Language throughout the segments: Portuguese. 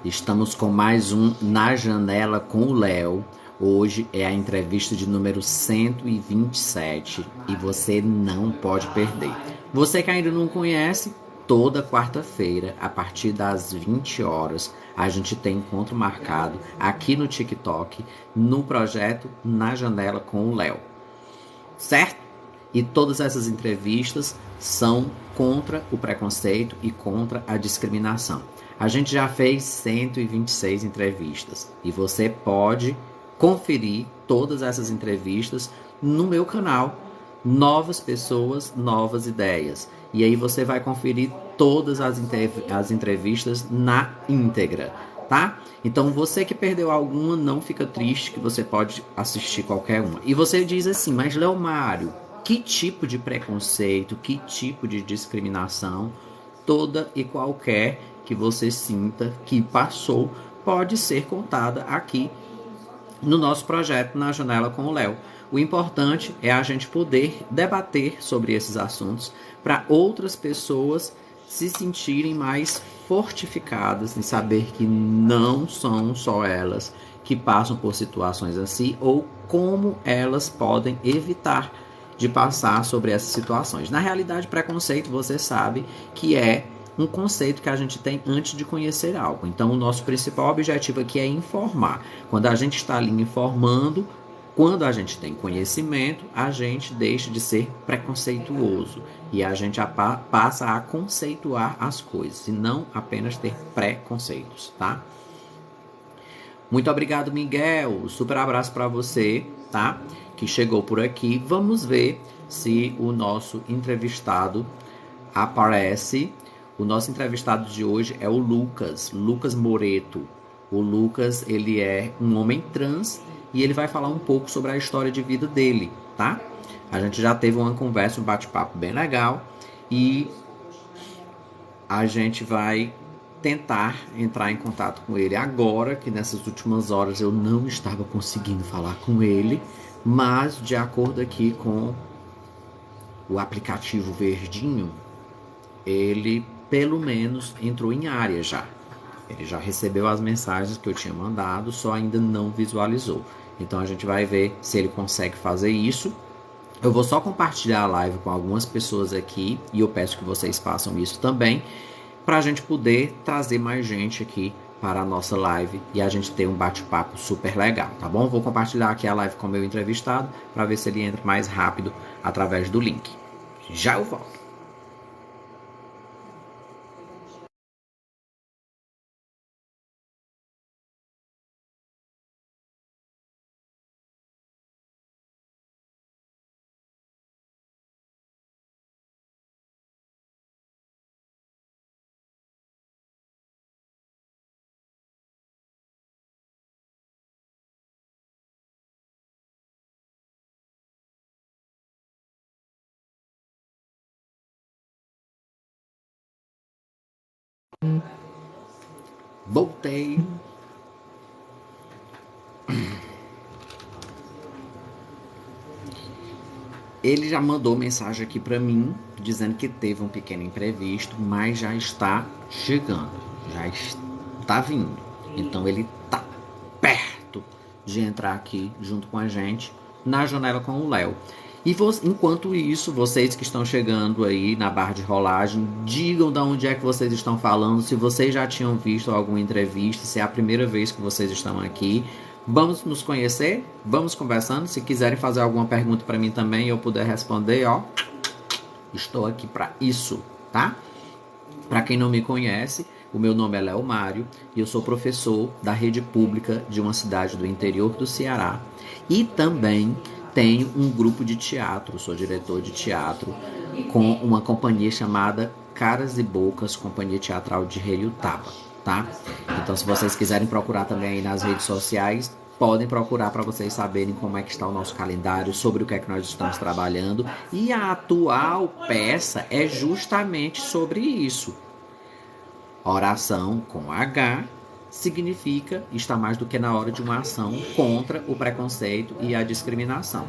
Estamos com mais um Na Janela com o Léo. Hoje é a entrevista de número 127 e você não pode perder. Você que ainda não conhece, toda quarta-feira, a partir das 20 horas, a gente tem encontro marcado aqui no TikTok, no projeto Na Janela com o Léo. Certo? E todas essas entrevistas são contra o preconceito e contra a discriminação. A gente já fez 126 entrevistas e você pode conferir todas essas entrevistas no meu canal Novas Pessoas, Novas Ideias. E aí você vai conferir todas as entrevistas na íntegra, tá? Então você que perdeu alguma, não fica triste que você pode assistir qualquer uma. E você diz assim, mas Leomário, que tipo de preconceito, que tipo de discriminação, toda e qualquer que você sinta que passou, pode ser contada aqui no nosso projeto Na Janela com o Léo. O importante é a gente poder debater sobre esses assuntos para outras pessoas se sentirem mais fortificadas em saber que não são só elas que passam por situações assim ou como elas podem evitar de passar sobre essas situações. Na realidade, preconceito, você sabe que é um conceito que a gente tem antes de conhecer algo. Então, o nosso principal objetivo aqui é informar. Quando a gente está ali informando, quando a gente tem conhecimento, a gente deixa de ser preconceituoso e a gente passa a conceituar as coisas e não apenas ter preconceitos, tá? Muito obrigado, Miguel. Super abraço para você, tá? Que chegou por aqui. Vamos ver se o nosso entrevistado aparece. O nosso entrevistado de hoje é o Lucas Moreto. O Lucas, ele é um homem trans e ele vai falar um pouco sobre a história de vida dele, tá? A gente já teve uma conversa, um bate-papo bem legal e a gente vai tentar entrar em contato com ele agora, que nessas últimas horas eu não estava conseguindo falar com ele, mas de acordo aqui com o aplicativo verdinho, ele pelo menos entrou em área já. Ele já recebeu as mensagens que eu tinha mandado, só ainda não visualizou. Então a gente vai ver se ele consegue fazer isso. Eu vou só compartilhar a live com algumas pessoas aqui e eu peço que vocês façam isso também, para a gente poder trazer mais gente aqui para a nossa live e a gente ter um bate-papo super legal, tá bom? Vou compartilhar aqui a live com o meu entrevistado para ver se ele entra mais rápido através do link. Já eu volto. Voltei. Ele já mandou mensagem aqui para mim, dizendo que teve um pequeno imprevisto, mas já está chegando, já está vindo. Então ele está perto de entrar aqui junto com a gente na janela com o Léo. E enquanto isso, vocês que estão chegando aí na barra de rolagem, digam de onde é que vocês estão falando, se vocês já tinham visto alguma entrevista, se é a primeira vez que vocês estão aqui. Vamos nos conhecer, vamos conversando. Se quiserem fazer alguma pergunta para mim também e eu puder responder, ó, estou aqui para isso, tá? Para quem não me conhece, o meu nome é Leomário e eu sou professor da rede pública de uma cidade do interior do Ceará e também tenho um grupo de teatro, sou diretor de teatro com uma companhia chamada Caras e Bocas, Companhia Teatral de Reiutaba, tá? Então, se vocês quiserem procurar também aí nas redes sociais, podem procurar para vocês saberem como é que está o nosso calendário, sobre o que é que nós estamos trabalhando. E a atual peça é justamente sobre isso. Oração com H significa está mais do que na hora de uma ação contra o preconceito e a discriminação.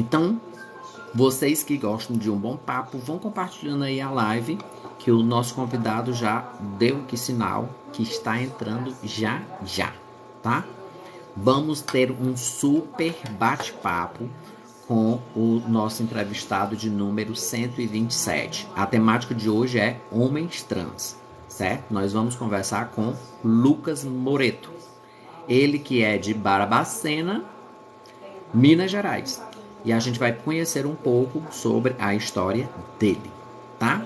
Então, vocês que gostam de um bom papo, vão compartilhando aí a live, que o nosso convidado já deu que sinal que está entrando já, tá? Vamos ter um super bate-papo com o nosso entrevistado de número 127. A temática de hoje é homens trans, certo? Nós vamos conversar com Lucas Moreto. Ele que é de Barbacena, Minas Gerais. E a gente vai conhecer um pouco sobre a história dele, tá?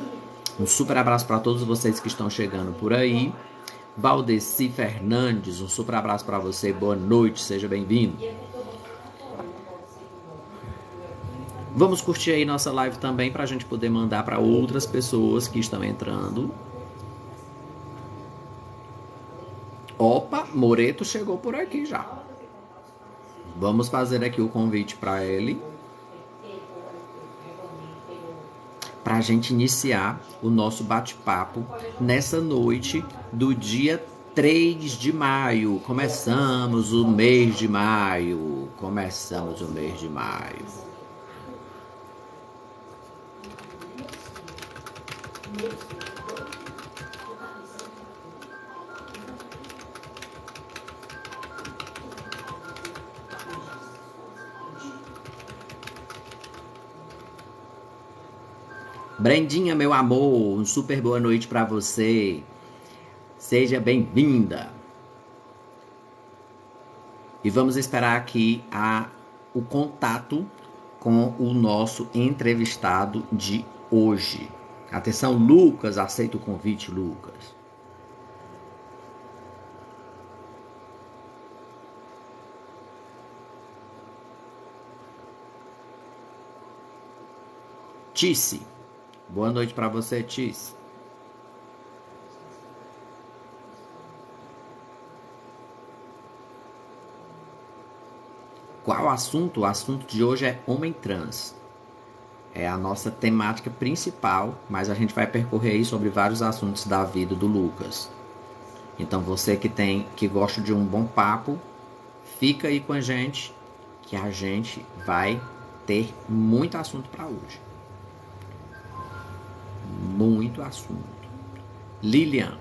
Um super abraço para todos vocês que estão chegando por aí. Valdeci Fernandes, um super abraço para você. Boa noite, seja bem-vindo. Vamos curtir aí nossa live também para a gente poder mandar para outras pessoas que estão entrando. Opa, Moreto chegou por aqui já. Vamos fazer aqui o convite para ele, para a gente iniciar o nosso bate-papo nessa noite do dia 3 de maio. Começamos o mês de maio. Brendinha, meu amor, um super boa noite para você. Seja bem-vinda. E vamos esperar aqui o contato com o nosso entrevistado de hoje. Atenção, Lucas, aceita o convite, Lucas. Tice, boa noite para você, Tice. Qual o assunto? O assunto de hoje é homem trans. É a nossa temática principal, mas a gente vai percorrer aí sobre vários assuntos da vida do Lucas. Então você que gosta de um bom papo, fica aí com a gente, que a gente vai ter muito assunto para hoje. Muito assunto. Lilian,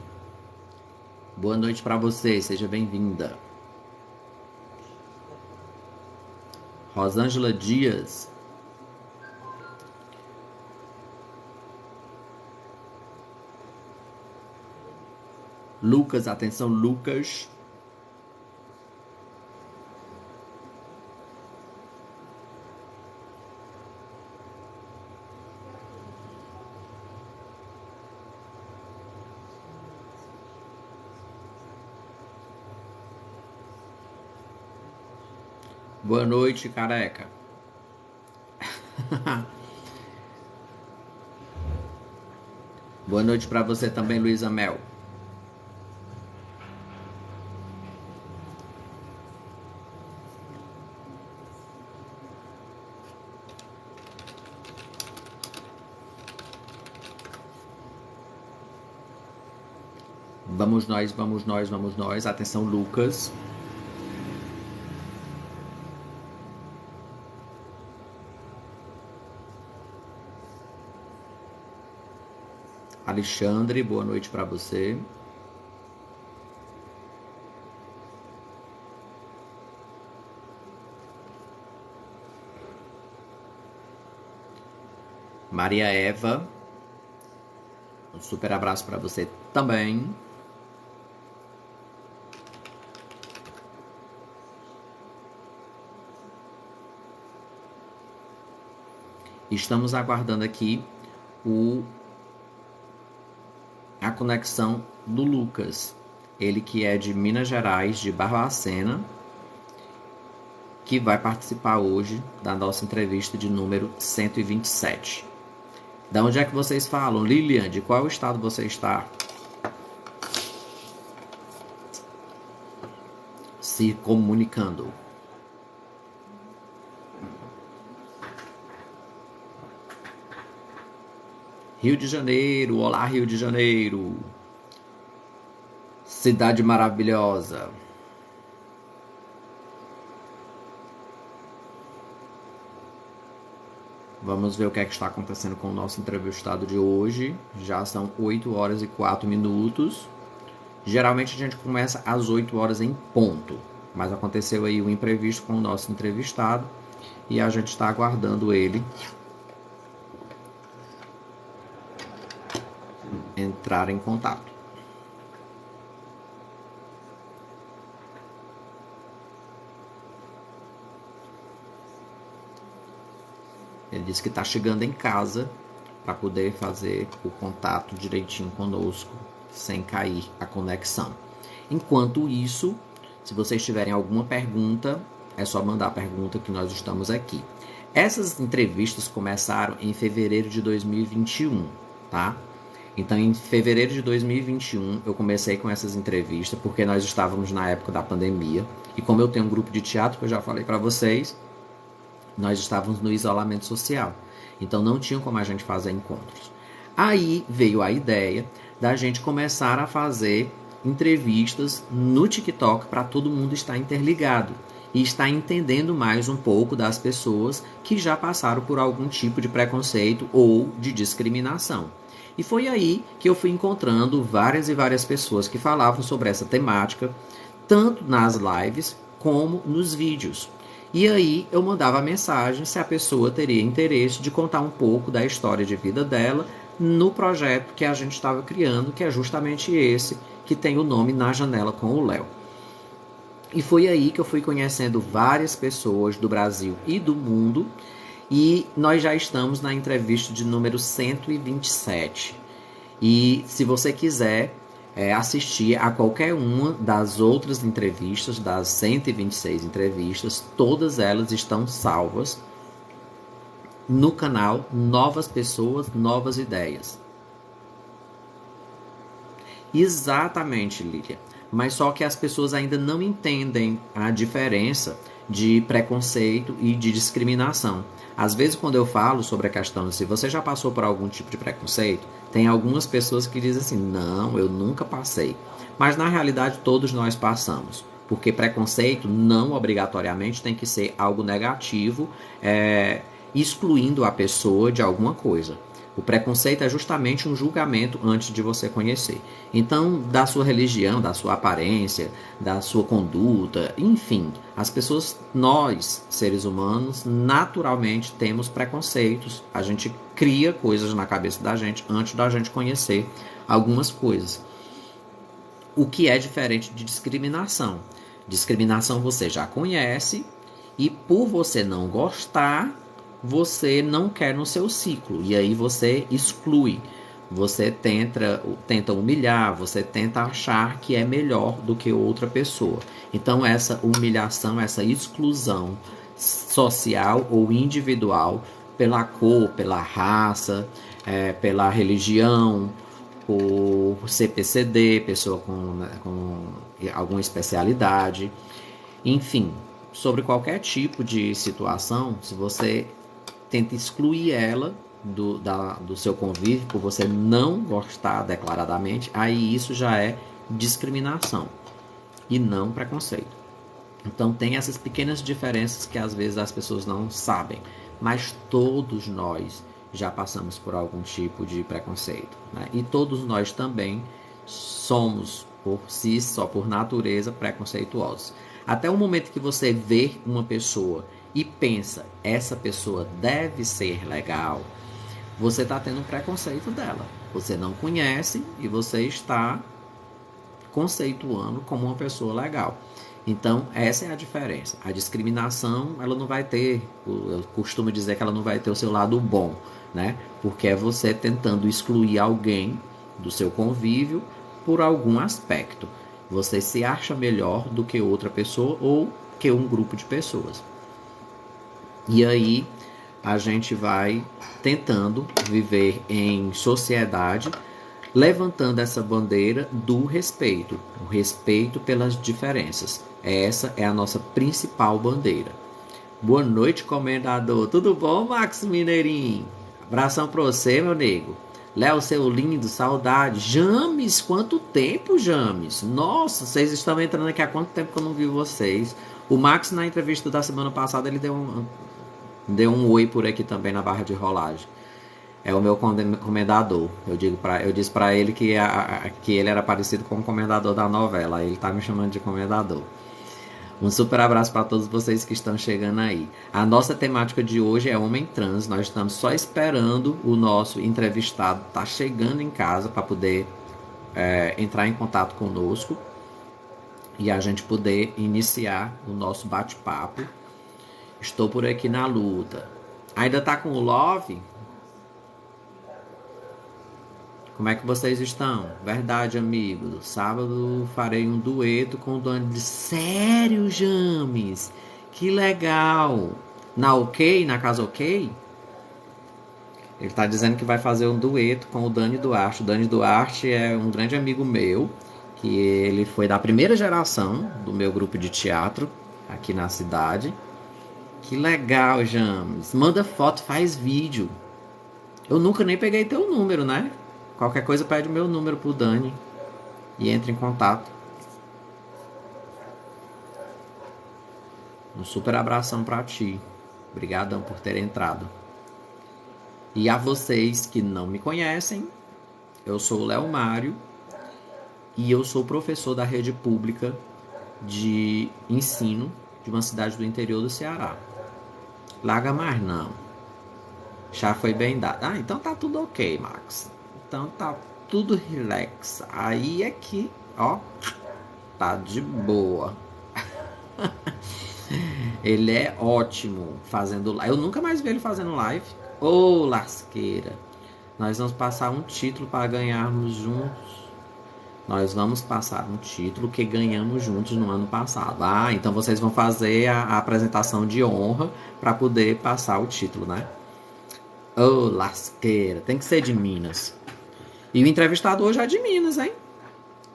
boa noite para você, seja bem-vinda. Rosângela Dias. Lucas, atenção, Lucas. Boa noite, careca. Boa noite para você também, Luísa Mel. Vamos nós. Atenção, Lucas. Alexandre, boa noite para você. Maria Eva, um super abraço para você também. Estamos aguardando aqui a conexão do Lucas, ele que é de Minas Gerais, de Barbacena, que vai participar hoje da nossa entrevista de número 127. Da onde é que vocês falam? Lilian, de qual estado você está se comunicando? Rio de Janeiro, olá Rio de Janeiro. Cidade maravilhosa. Vamos ver o que é que está acontecendo com o nosso entrevistado de hoje. Já são 8 horas e 4 minutos. Geralmente a gente começa às 8 horas em ponto. Mas aconteceu aí um imprevisto com o nosso entrevistado e a gente está aguardando ele entrar em contato. Ele disse que está chegando em casa para poder fazer o contato direitinho conosco, sem cair a conexão. Enquanto isso, se vocês tiverem alguma pergunta, é só mandar a pergunta que nós estamos aqui. Essas entrevistas começaram em fevereiro de 2021, tá? Então, em fevereiro de 2021, eu comecei com essas entrevistas, porque nós estávamos na época da pandemia. E como eu tenho um grupo de teatro, que eu já falei para vocês, nós estávamos no isolamento social. Então, não tinha como a gente fazer encontros. Aí veio a ideia da gente começar a fazer entrevistas no TikTok para todo mundo estar interligado e estar entendendo mais um pouco das pessoas que já passaram por algum tipo de preconceito ou de discriminação. E foi aí que eu fui encontrando várias e várias pessoas que falavam sobre essa temática, tanto nas lives como nos vídeos. E aí eu mandava mensagem se a pessoa teria interesse de contar um pouco da história de vida dela no projeto que a gente estava criando, que é justamente esse, que tem o nome Na Janela com o Léo. E foi aí que eu fui conhecendo várias pessoas do Brasil e do mundo, e nós já estamos na entrevista de número 127. E se você quiser assistir a qualquer uma das outras entrevistas, das 126 entrevistas, todas elas estão salvas no canal Novas Pessoas, Novas Ideias. Exatamente, Lília. Mas só que as pessoas ainda não entendem a diferença de preconceito e de discriminação. Às vezes, quando eu falo sobre a questão de se você já passou por algum tipo de preconceito, tem algumas pessoas que dizem assim, não, eu nunca passei. Mas, na realidade, todos nós passamos. Porque preconceito não obrigatoriamente tem que ser algo negativo, excluindo a pessoa de alguma coisa. O preconceito é justamente um julgamento antes de você conhecer. Então, da sua religião, da sua aparência, da sua conduta, enfim, as pessoas, nós, seres humanos, naturalmente temos preconceitos. A gente cria coisas na cabeça da gente antes da gente conhecer algumas coisas. O que é diferente de discriminação. Discriminação você já conhece e por você não gostar, você não quer no seu ciclo, e aí você exclui, você tenta humilhar, você tenta achar que é melhor do que outra pessoa. Então essa humilhação, essa exclusão social ou individual pela cor, pela raça, pela religião, por CPCD, pessoa com alguma especialidade, enfim, sobre qualquer tipo de situação, se você tenta excluir ela do seu convívio, por você não gostar declaradamente, aí isso já é discriminação e não preconceito. Então tem essas pequenas diferenças que às vezes as pessoas não sabem, mas todos nós já passamos por algum tipo de preconceito, né? E todos nós também somos, por si só, por natureza, preconceituosos. Até o momento que você vê uma pessoa e pensa, essa pessoa deve ser legal, você está tendo um preconceito dela. Você não conhece e você está conceituando como uma pessoa legal. Então, essa é a diferença. A discriminação, ela não vai ter, eu costumo dizer que ela não vai ter o seu lado bom, né? Porque é você tentando excluir alguém do seu convívio por algum aspecto. Você se acha melhor do que outra pessoa ou que um grupo de pessoas. E aí a gente vai tentando viver em sociedade, levantando essa bandeira do respeito, o respeito pelas diferenças. Essa é a nossa principal bandeira. Boa noite, comendador. Tudo bom, Max Mineirinho? Abração pra você, meu nego. Léo, seu lindo, saudade. James, quanto tempo, James? Nossa, vocês estão entrando aqui há quanto tempo que eu não vi vocês? O Max, na entrevista da semana passada, ele deu Deu um oi por aqui também na barra de rolagem. É o meu comendador. Eu disse pra ele que ele era parecido com o comendador da novela. Aí ele tá me chamando de comendador. Um super abraço para todos vocês que estão chegando aí. A nossa temática de hoje é homem trans. Nós estamos só esperando o nosso entrevistado tá chegando em casa para poder entrar em contato conosco e a gente poder iniciar o nosso bate-papo. Estou por aqui na luta. Ainda tá com o Love? Como é que vocês estão? Verdade, amigo. Sábado farei um dueto com o Dani. Sério, James? Que legal. Na OK? Na casa OK? Ele tá dizendo que vai fazer um dueto com o Dani Duarte. O Dani Duarte é um grande amigo meu, que ele foi da primeira geração do meu grupo de teatro aqui na cidade. Que legal, James. Manda foto, faz vídeo. Eu nunca nem peguei teu número, né? Qualquer coisa pede o meu número pro Dani e entre em contato. Um super abração pra ti. Obrigadão por ter entrado. E a vocês que não me conhecem, eu sou o Léo Mário e eu sou professor da rede pública de ensino de uma cidade do interior do Ceará. Larga mais não. Já foi bem dado. Ah, então tá tudo ok, Max. Então tá tudo relax. Aí é que, ó, tá de boa. Ele é ótimo fazendo live. Eu nunca mais vi ele fazendo live. Ô, lasqueira. Nós vamos passar um título para ganharmos juntos. Nós vamos passar um título que ganhamos juntos no ano passado. Ah, então vocês vão fazer a apresentação de honra para poder passar o título, né? Ô, lasqueira. Tem que ser de Minas. E o entrevistado hoje é de Minas, hein?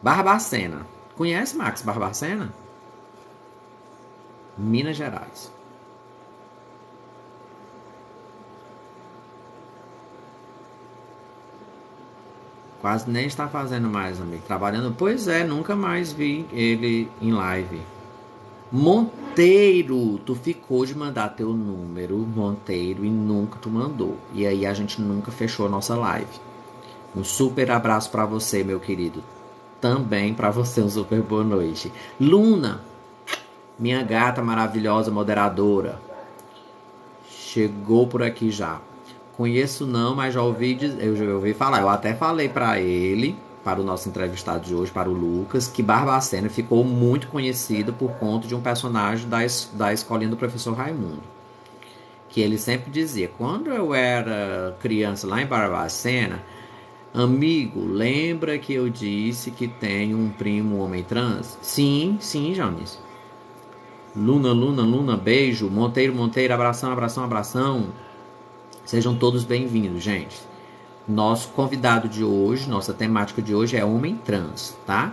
Barbacena. Conhece, Max, Barbacena? Minas Gerais. Quase nem está fazendo mais, amigo. Trabalhando. Pois é, nunca mais vi ele em live. Monteiro, tu ficou de mandar teu número, Monteiro, e nunca tu mandou. E aí a gente nunca fechou a nossa live. Um super abraço para você, meu querido. Também para você, um super boa noite. Luna, minha gata maravilhosa, moderadora. Chegou por aqui já. Conheço não, mas eu já ouvi falar. Eu até falei para ele, para o nosso entrevistado de hoje, para o Lucas, que Barbacena ficou muito conhecido por conta de um personagem da escolinha do professor Raimundo. Que ele sempre dizia, quando eu era criança lá em Barbacena, amigo, lembra que eu disse que tenho um primo homem trans? Sim, Janis. Luna, beijo. Monteiro, abração. Sejam todos bem-vindos, gente. Nosso convidado de hoje, nossa temática de hoje é homem trans, tá?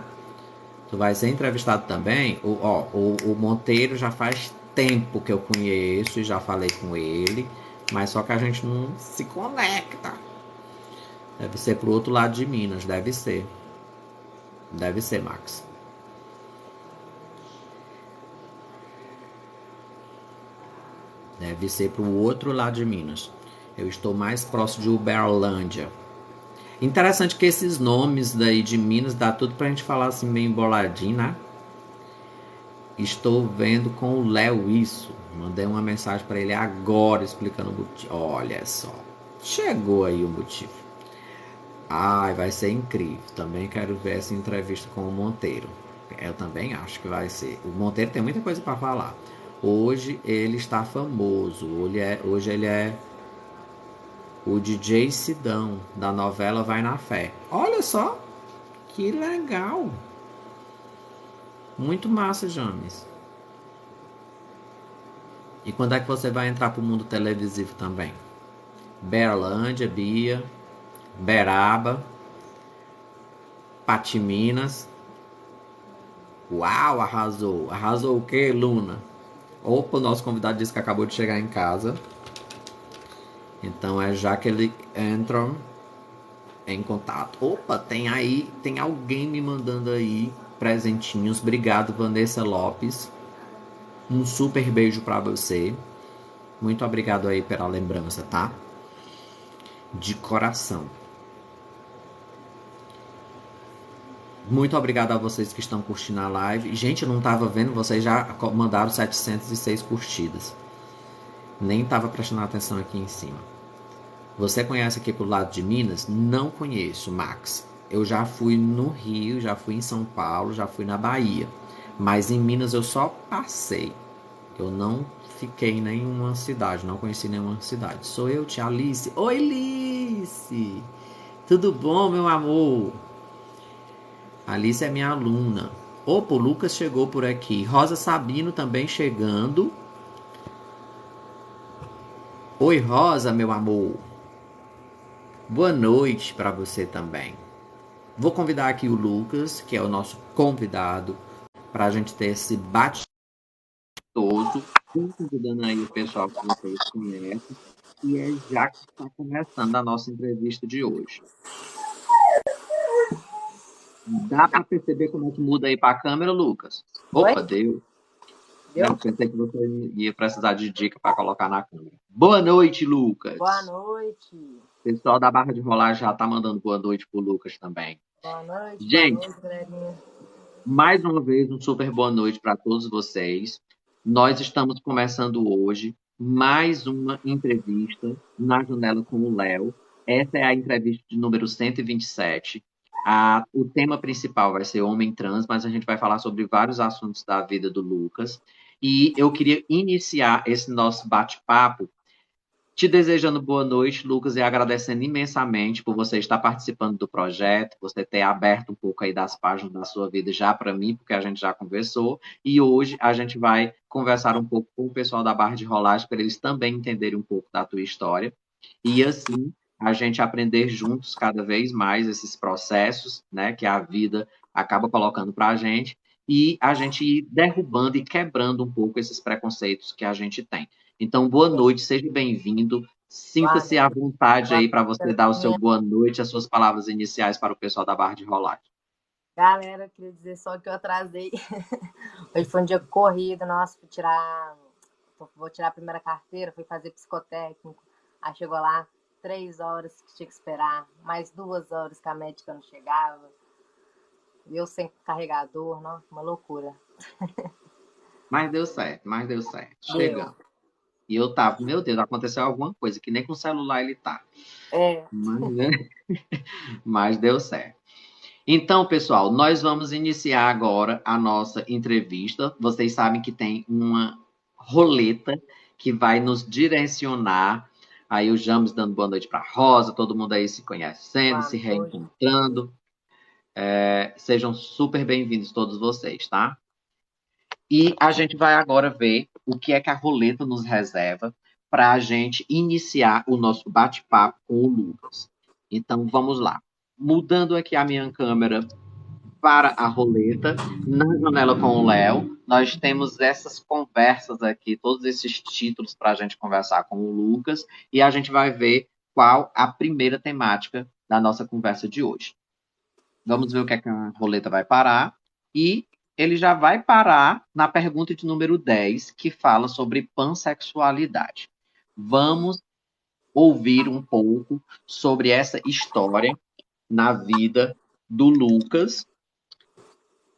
Tu vai ser entrevistado também. O Monteiro já faz tempo que eu conheço e já falei com ele, mas só que a gente não se conecta. Deve ser pro outro lado de Minas, deve ser. Deve ser, Max. Deve ser pro outro lado de Minas. Eu estou mais próximo de Uberlândia. Interessante que esses nomes daí de Minas dá tudo pra gente falar assim meio emboladinho, né? Estou vendo com o Léo isso. Mandei uma mensagem para ele agora explicando o motivo. Olha só. Chegou aí o motivo. Ai, vai ser incrível. Também quero ver essa entrevista com o Monteiro. Eu também acho que vai ser. O Monteiro tem muita coisa para falar. Hoje ele está famoso. Hoje ele é o DJ Sidão da novela Vai na Fé. Olha só. Que legal. Muito massa, James. E quando é que você vai entrar pro mundo televisivo também? Berlândia, Bia, Beraba, Patiminas. Uau, arrasou. Arrasou o quê, Luna? Opa, o nosso convidado disse que acabou de chegar em casa. Então é já que ele entra em contato. Opa, tem alguém me mandando aí presentinhos. Obrigado, Vanessa Lopes. Um super beijo pra você. Muito obrigado aí pela lembrança, tá? De coração. Muito obrigado a vocês que estão curtindo a live. Gente, eu não tava vendo, vocês já mandaram 706 curtidas. Nem tava prestando atenção aqui em cima. Você conhece aqui pro lado de Minas? Não conheço, Max. Eu já fui no Rio, já fui em São Paulo, já fui na Bahia. Mas em Minas eu só passei. Eu não fiquei em nenhuma cidade, não conheci nenhuma cidade. Sou eu, tia Alice. Oi, Alice! Tudo bom, meu amor? Alice é minha aluna. Opa, o Lucas chegou por aqui. Rosa Sabino também chegando. Oi, Rosa, meu amor. Boa noite para você também. Vou convidar aqui o Lucas, que é o nosso convidado, para a gente ter esse bate todo, convidando aí o pessoal que vocês conhecem, e é já que está começando a nossa entrevista de hoje. Dá para perceber como é que muda aí para a câmera, Lucas? Opa, Oi? deu. Deu? Não, pensei que você ia precisar de dica para colocar na câmera. Boa noite, Boa Lucas. noite. O pessoal da Barra de Rolagem já tá mandando boa noite pro Lucas também. Boa Gente, noite, galerinha. mais uma vez, um super boa noite para todos vocês. Nós estamos começando hoje mais uma entrevista na Janela com o Léo. Essa é a entrevista de número 127. O tema principal vai ser homem trans, mas a gente vai falar sobre vários assuntos da vida do Lucas. E eu queria iniciar esse nosso bate-papo te desejando boa noite, Lucas, e agradecendo imensamente por você estar participando do projeto, você ter aberto um pouco aí das páginas da sua vida já para mim, porque a gente já conversou, e hoje a gente vai conversar um pouco com o pessoal da Barra de Rolagem para eles também entenderem um pouco da tua história, e assim a gente aprender juntos cada vez mais esses processos, né, que a vida acaba colocando para a gente, e a gente ir derrubando e quebrando um pouco esses preconceitos que a gente tem. Então, boa noite, seja bem-vindo. Boa Sinta-se à noite. vontade Boa aí para você dar o seu noite. boa noite, as suas palavras iniciais para o pessoal da Barra de Rolagem. Galera, eu queria dizer só que eu atrasei. Hoje foi um dia corrido, nossa, vou tirar a primeira carteira, fui fazer psicotécnico. Aí chegou lá, 3 horas que tinha que esperar, mais 2 horas que a médica não chegava. Eu sem carregador, não, uma loucura. Mas deu certo, mas deu certo. Deu. Chegamos. E eu tava, meu Deus, aconteceu alguma coisa, que nem com o celular ele tá. É, Mas, né? Mas deu certo. Então, pessoal, nós vamos iniciar agora a nossa entrevista. Vocês sabem que tem uma roleta que vai nos direcionar. Aí o James dando boa noite para Rosa, todo mundo aí se conhecendo, boa se noite. reencontrando. Sejam super bem-vindos todos vocês, tá? E a gente vai agora ver o que é que a roleta nos reserva para a gente iniciar o nosso bate-papo com o Lucas. Então, vamos lá. Mudando aqui a minha câmera para a roleta, na janela com o Léo, nós temos essas conversas aqui, todos esses títulos para a gente conversar com o Lucas, e a gente vai ver qual a primeira temática da nossa conversa de hoje. Vamos ver o que é que a roleta vai parar. E ele já vai parar na pergunta de número 10, que fala sobre pansexualidade. Vamos ouvir um pouco sobre essa história na vida do Lucas.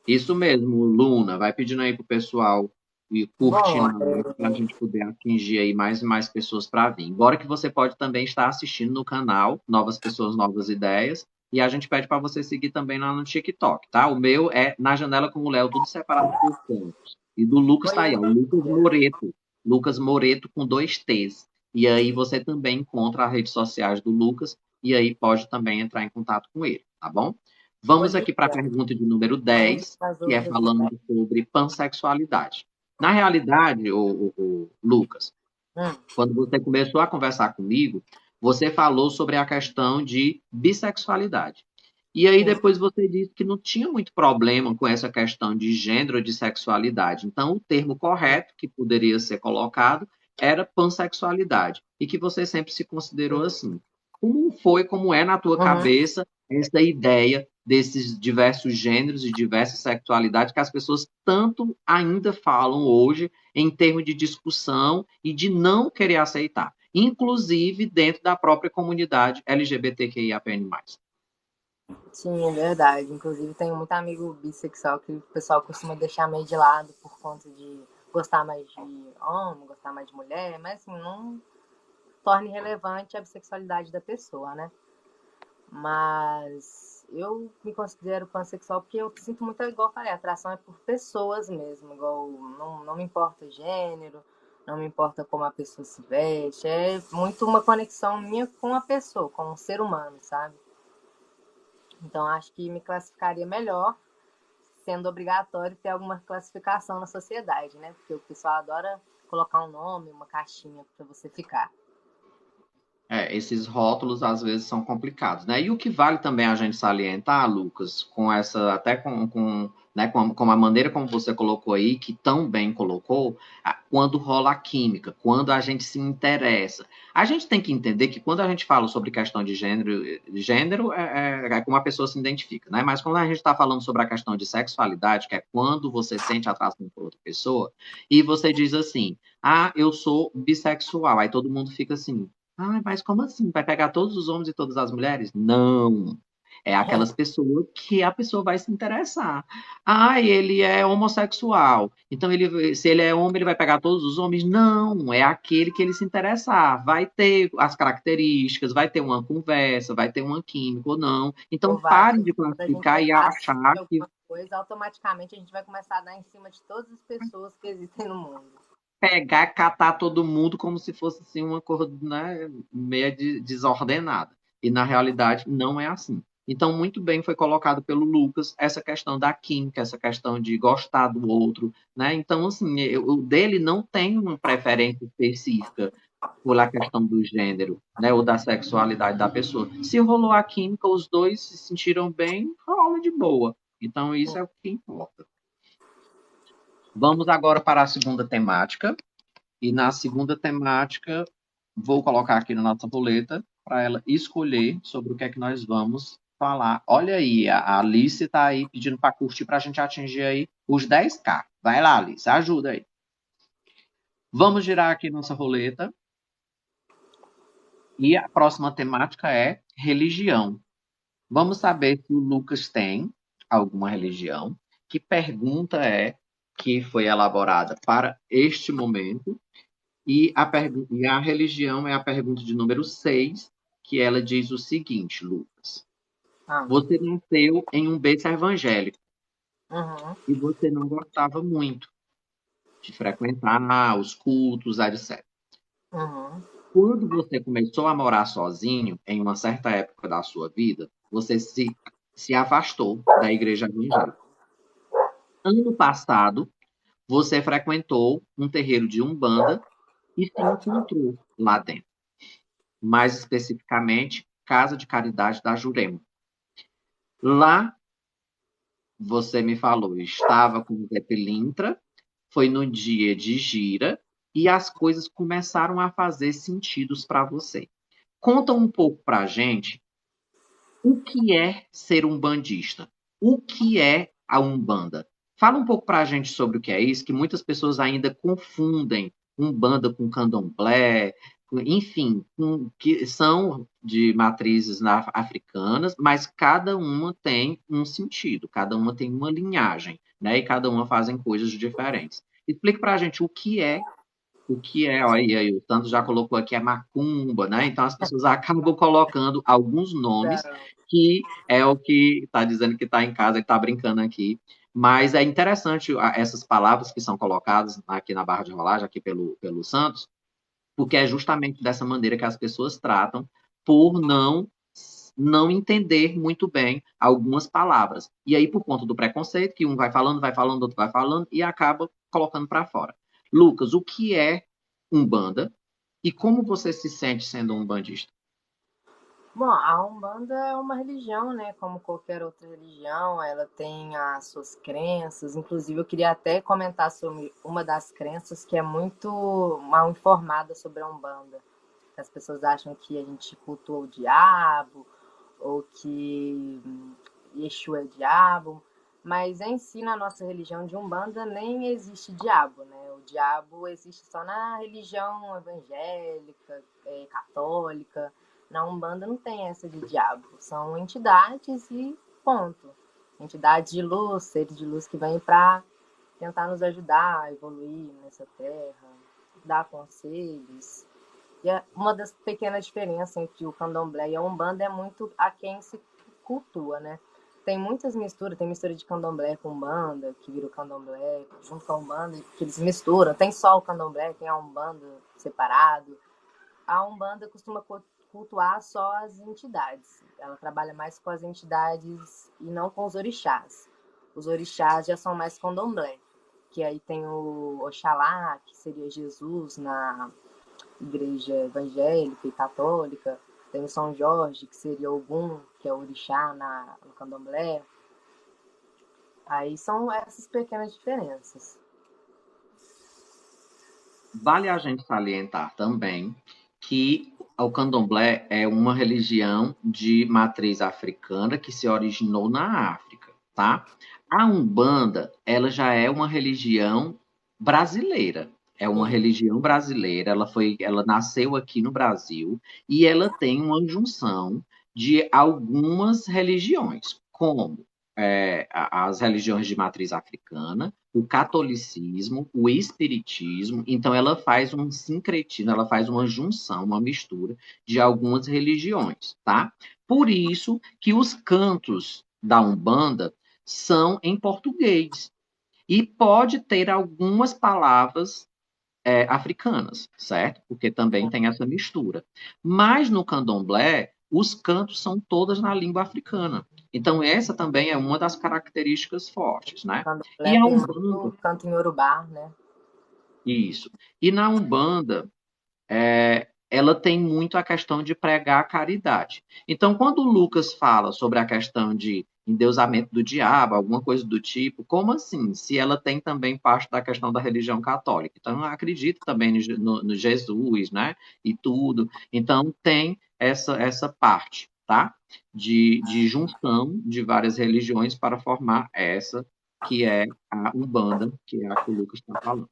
Isso mesmo, Luna. Vai pedindo aí pro pessoal e curtir Bom, na live para a gente poder atingir aí mais e mais pessoas para vir. Embora que você pode também estar assistindo no canal Novas Pessoas, Novas Ideias. E a gente pede para você seguir também lá no TikTok, tá? O meu é Na Janela com o Léo, tudo separado por pontos. E do Lucas tá aí, ó, o Lucas Moreto. Lucas Moreto com 2 T's. E aí você também encontra as redes sociais do Lucas e aí pode também entrar em contato com ele, tá bom? Vamos aqui para a Olivia, pergunta de número vamos 10, para as que é dúvidas do Léo. falando sobre pansexualidade. Na realidade, o Lucas, Hum, quando você começou a conversar comigo, você falou sobre a questão de bissexualidade. E aí sim. depois você disse que não tinha muito problema com essa questão de gênero ou de sexualidade. Então, o termo correto que poderia ser colocado era pansexualidade. E que você sempre se considerou assim. Como foi, como é na tua Uhum. cabeça essa ideia desses diversos gêneros e diversas sexualidades que as pessoas tanto ainda falam hoje em termos de discussão e de não querer aceitar, inclusive dentro da própria comunidade LGBTQIAPN+. Sim, é verdade. Inclusive, tenho muito amigo bissexual que o pessoal costuma deixar meio de lado por conta de gostar mais de homem, gostar mais de mulher, mas assim, não torna irrelevante a bissexualidade da pessoa, né? Mas eu me considero pansexual porque eu sinto muito, igual eu falei, a atração é por pessoas mesmo, igual não me importa o gênero, não me importa como a pessoa se veste, é muito uma conexão minha com a pessoa, com o ser humano, sabe? Então acho que me classificaria melhor sendo obrigatório ter alguma classificação na sociedade, né? Porque o pessoal adora colocar um nome, uma caixinha para você ficar. Esses rótulos às vezes são complicados, né? E o que vale também a gente salientar, Lucas, com essa, até né, com a maneira como você colocou aí, que tão bem colocou, quando rola a química, quando a gente se interessa. A gente tem que entender que quando a gente fala sobre questão de gênero é como a pessoa se identifica, né? Mas quando a gente está falando sobre a questão de sexualidade, que é quando você sente atração por outra pessoa, e você diz assim, eu sou bissexual, aí todo mundo fica assim, mas como assim? Vai pegar todos os homens e todas as mulheres? Não. É aquelas pessoas que a pessoa vai se interessar. Ele é homossexual. Então, se ele é homem, ele vai pegar todos os homens? Não. É aquele que ele se interessar. Vai ter as características, vai ter uma conversa, vai ter uma química ou não. Então, Ou vai, parem de porque quando a gente classificar é e afim achar de que alguma coisa, automaticamente a gente vai começar a dar em cima de todas as pessoas que existem no mundo. pegar, catar todo mundo como se fosse assim, uma coisa, né, meio desordenada. E na realidade não é assim. Então, muito bem foi colocado pelo Lucas essa questão da química, essa questão de gostar do outro, né? Então, assim, o dele não tem uma preferência específica pela questão do gênero, né, ou da sexualidade da pessoa. Se rolou a química, os dois se sentiram bem, rola de boa. Então, isso é o que importa. Vamos agora para a segunda temática, e na segunda temática, vou colocar aqui na nossa roleta para ela escolher sobre o que é que nós vamos falar. Olha aí, a Alice está aí pedindo para curtir para a gente atingir aí os 10K. Vai lá, Alice, ajuda aí. Vamos girar aqui nossa roleta. E a próxima temática é religião. Vamos saber se o Lucas tem alguma religião. Que pergunta é que foi elaborada para este momento? E a religião é a pergunta de número 6, que ela diz o seguinte, Lucas. Ah, Você nasceu em um berço evangélico uhum, e você não gostava muito de frequentar os cultos, etc. uhum. Quando você começou a morar sozinho, em uma certa época da sua vida, você se afastou da igreja evangélica. Ano passado, você frequentou um terreiro de Umbanda e se encontrou lá dentro. Mais especificamente, Casa de Caridade da Jurema. Lá, você me falou, estava com o Zé Pilintra, foi no dia de gira, e as coisas começaram a fazer sentidos para você. Conta um pouco para a gente o que é ser um bandista, o que é a Umbanda. Fala um pouco para a gente sobre o que é isso, que muitas pessoas ainda confundem Umbanda com Candomblé, enfim, que são de matrizes africanas, mas cada uma tem um sentido, cada uma tem uma linhagem, né? E cada uma fazem coisas diferentes. Explique para a gente aí, o Tanto já colocou aqui é macumba, né? Então as pessoas acabam colocando alguns nomes Então, que é o que está dizendo que está em casa e está brincando aqui. Mas é interessante essas palavras que são colocadas aqui na barra de rolagem, aqui pelo Santos, porque é justamente dessa maneira que as pessoas tratam por não entender muito bem algumas palavras. E aí, por conta do preconceito, que um vai falando, outro vai falando, e acaba colocando para fora. Lucas, o que é Umbanda e como você se sente sendo um bandista? bom, a Umbanda é uma religião, né? Como qualquer outra religião, ela tem as suas crenças. Inclusive, eu queria até comentar sobre uma das crenças que é muito mal informada sobre a Umbanda. As pessoas acham que a gente cultua o diabo ou que Exu é diabo, mas em si, na nossa religião de Umbanda, nem existe diabo, né? O diabo existe só na religião evangélica, católica. Na Umbanda não tem essa de diabo. São entidades e ponto. Entidades de luz, seres de luz que vêm para tentar nos ajudar a evoluir nessa terra, dar conselhos. E uma das pequenas diferenças entre o candomblé e a Umbanda é muito a quem se cultua, né? Tem muitas misturas, tem mistura de candomblé com Umbanda, que vira o candomblé, junto com a Umbanda, que eles misturam. Tem só o candomblé, tem a Umbanda separado. A Umbanda costuma cultuar só as entidades. Ela trabalha mais com as entidades e não com os orixás. Os orixás já são mais candomblé, que aí tem o Oxalá, que seria Jesus na igreja evangélica e católica. Tem o São Jorge, que seria Ogum, que é o orixá no candomblé. Aí são essas pequenas diferenças. Vale a gente salientar também que o candomblé é uma religião de matriz africana que se originou na África, tá? A Umbanda, ela já é uma religião brasileira. É uma religião brasileira, ela nasceu aqui no Brasil e ela tem uma junção de algumas religiões, como as religiões de matriz africana, o catolicismo, o espiritismo. Então, ela faz um sincretismo, ela faz uma junção, uma mistura de algumas religiões, tá? Por isso que os cantos da Umbanda são em português. E pode ter algumas palavras africanas, certo? Porque também tem essa mistura. Mas no candomblé, os cantos são todas na língua africana. Então, essa também é uma das características fortes, né? Candomblé E a tem Umbanda, muito canto em Yorubá, né? isso. E na Umbanda, ela tem muito a questão de pregar a caridade. Então, quando o Lucas fala sobre a questão de endeusamento do diabo, alguma coisa do tipo, como assim? Se ela tem também parte da questão da religião católica. Então, eu acredito também no Jesus, né? E tudo. Então, tem essa parte, tá? De junção de várias religiões para formar essa que é a Umbanda, que é a que o Lucas está falando.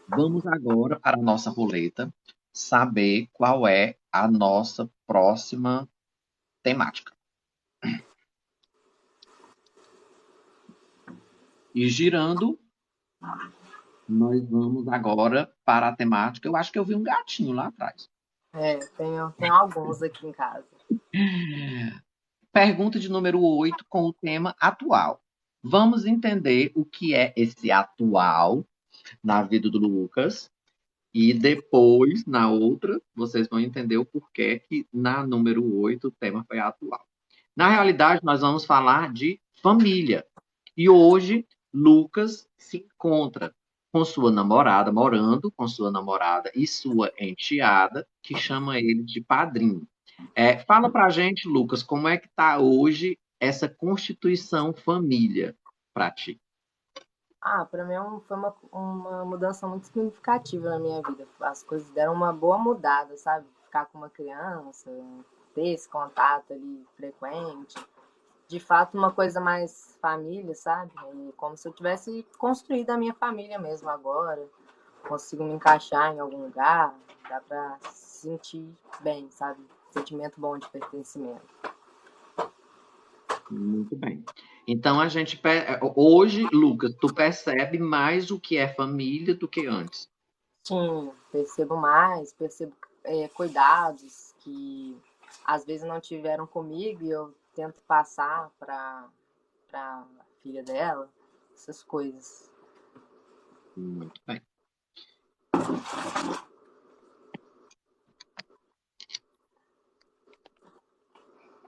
Vamos agora para a nossa roleta saber qual é a nossa próxima temática. E girando, nós vamos agora para a temática. Eu acho que eu vi um gatinho lá atrás. Tenho alguns aqui em casa. Pergunta de número 8 com o tema atual. Vamos entender o que é esse atual na vida do Lucas. E depois, na outra, vocês vão entender o porquê que na número 8 o tema foi atual. Na realidade, nós vamos falar de família. E hoje, Lucas se encontra com sua namorada, morando com sua namorada e sua enteada, que chama ele de padrinho. Fala pra gente, Lucas, como é que tá hoje essa constituição família para ti? Para mim foi uma mudança muito significativa na minha vida. As coisas deram uma boa mudada, sabe? Ficar com uma criança, ter esse contato ali frequente. De fato, uma coisa mais família, sabe? E como se eu tivesse construído a minha família mesmo agora. Consigo me encaixar em algum lugar, dá pra se sentir bem, sabe? Sentimento bom de pertencimento. Muito bem. Então a gente hoje, Lucas, tu percebe mais o que é família do que antes. Sim, percebo mais, percebo cuidados que às vezes não tiveram comigo e eu tento passar para filha dela, essas coisas. Muito bem.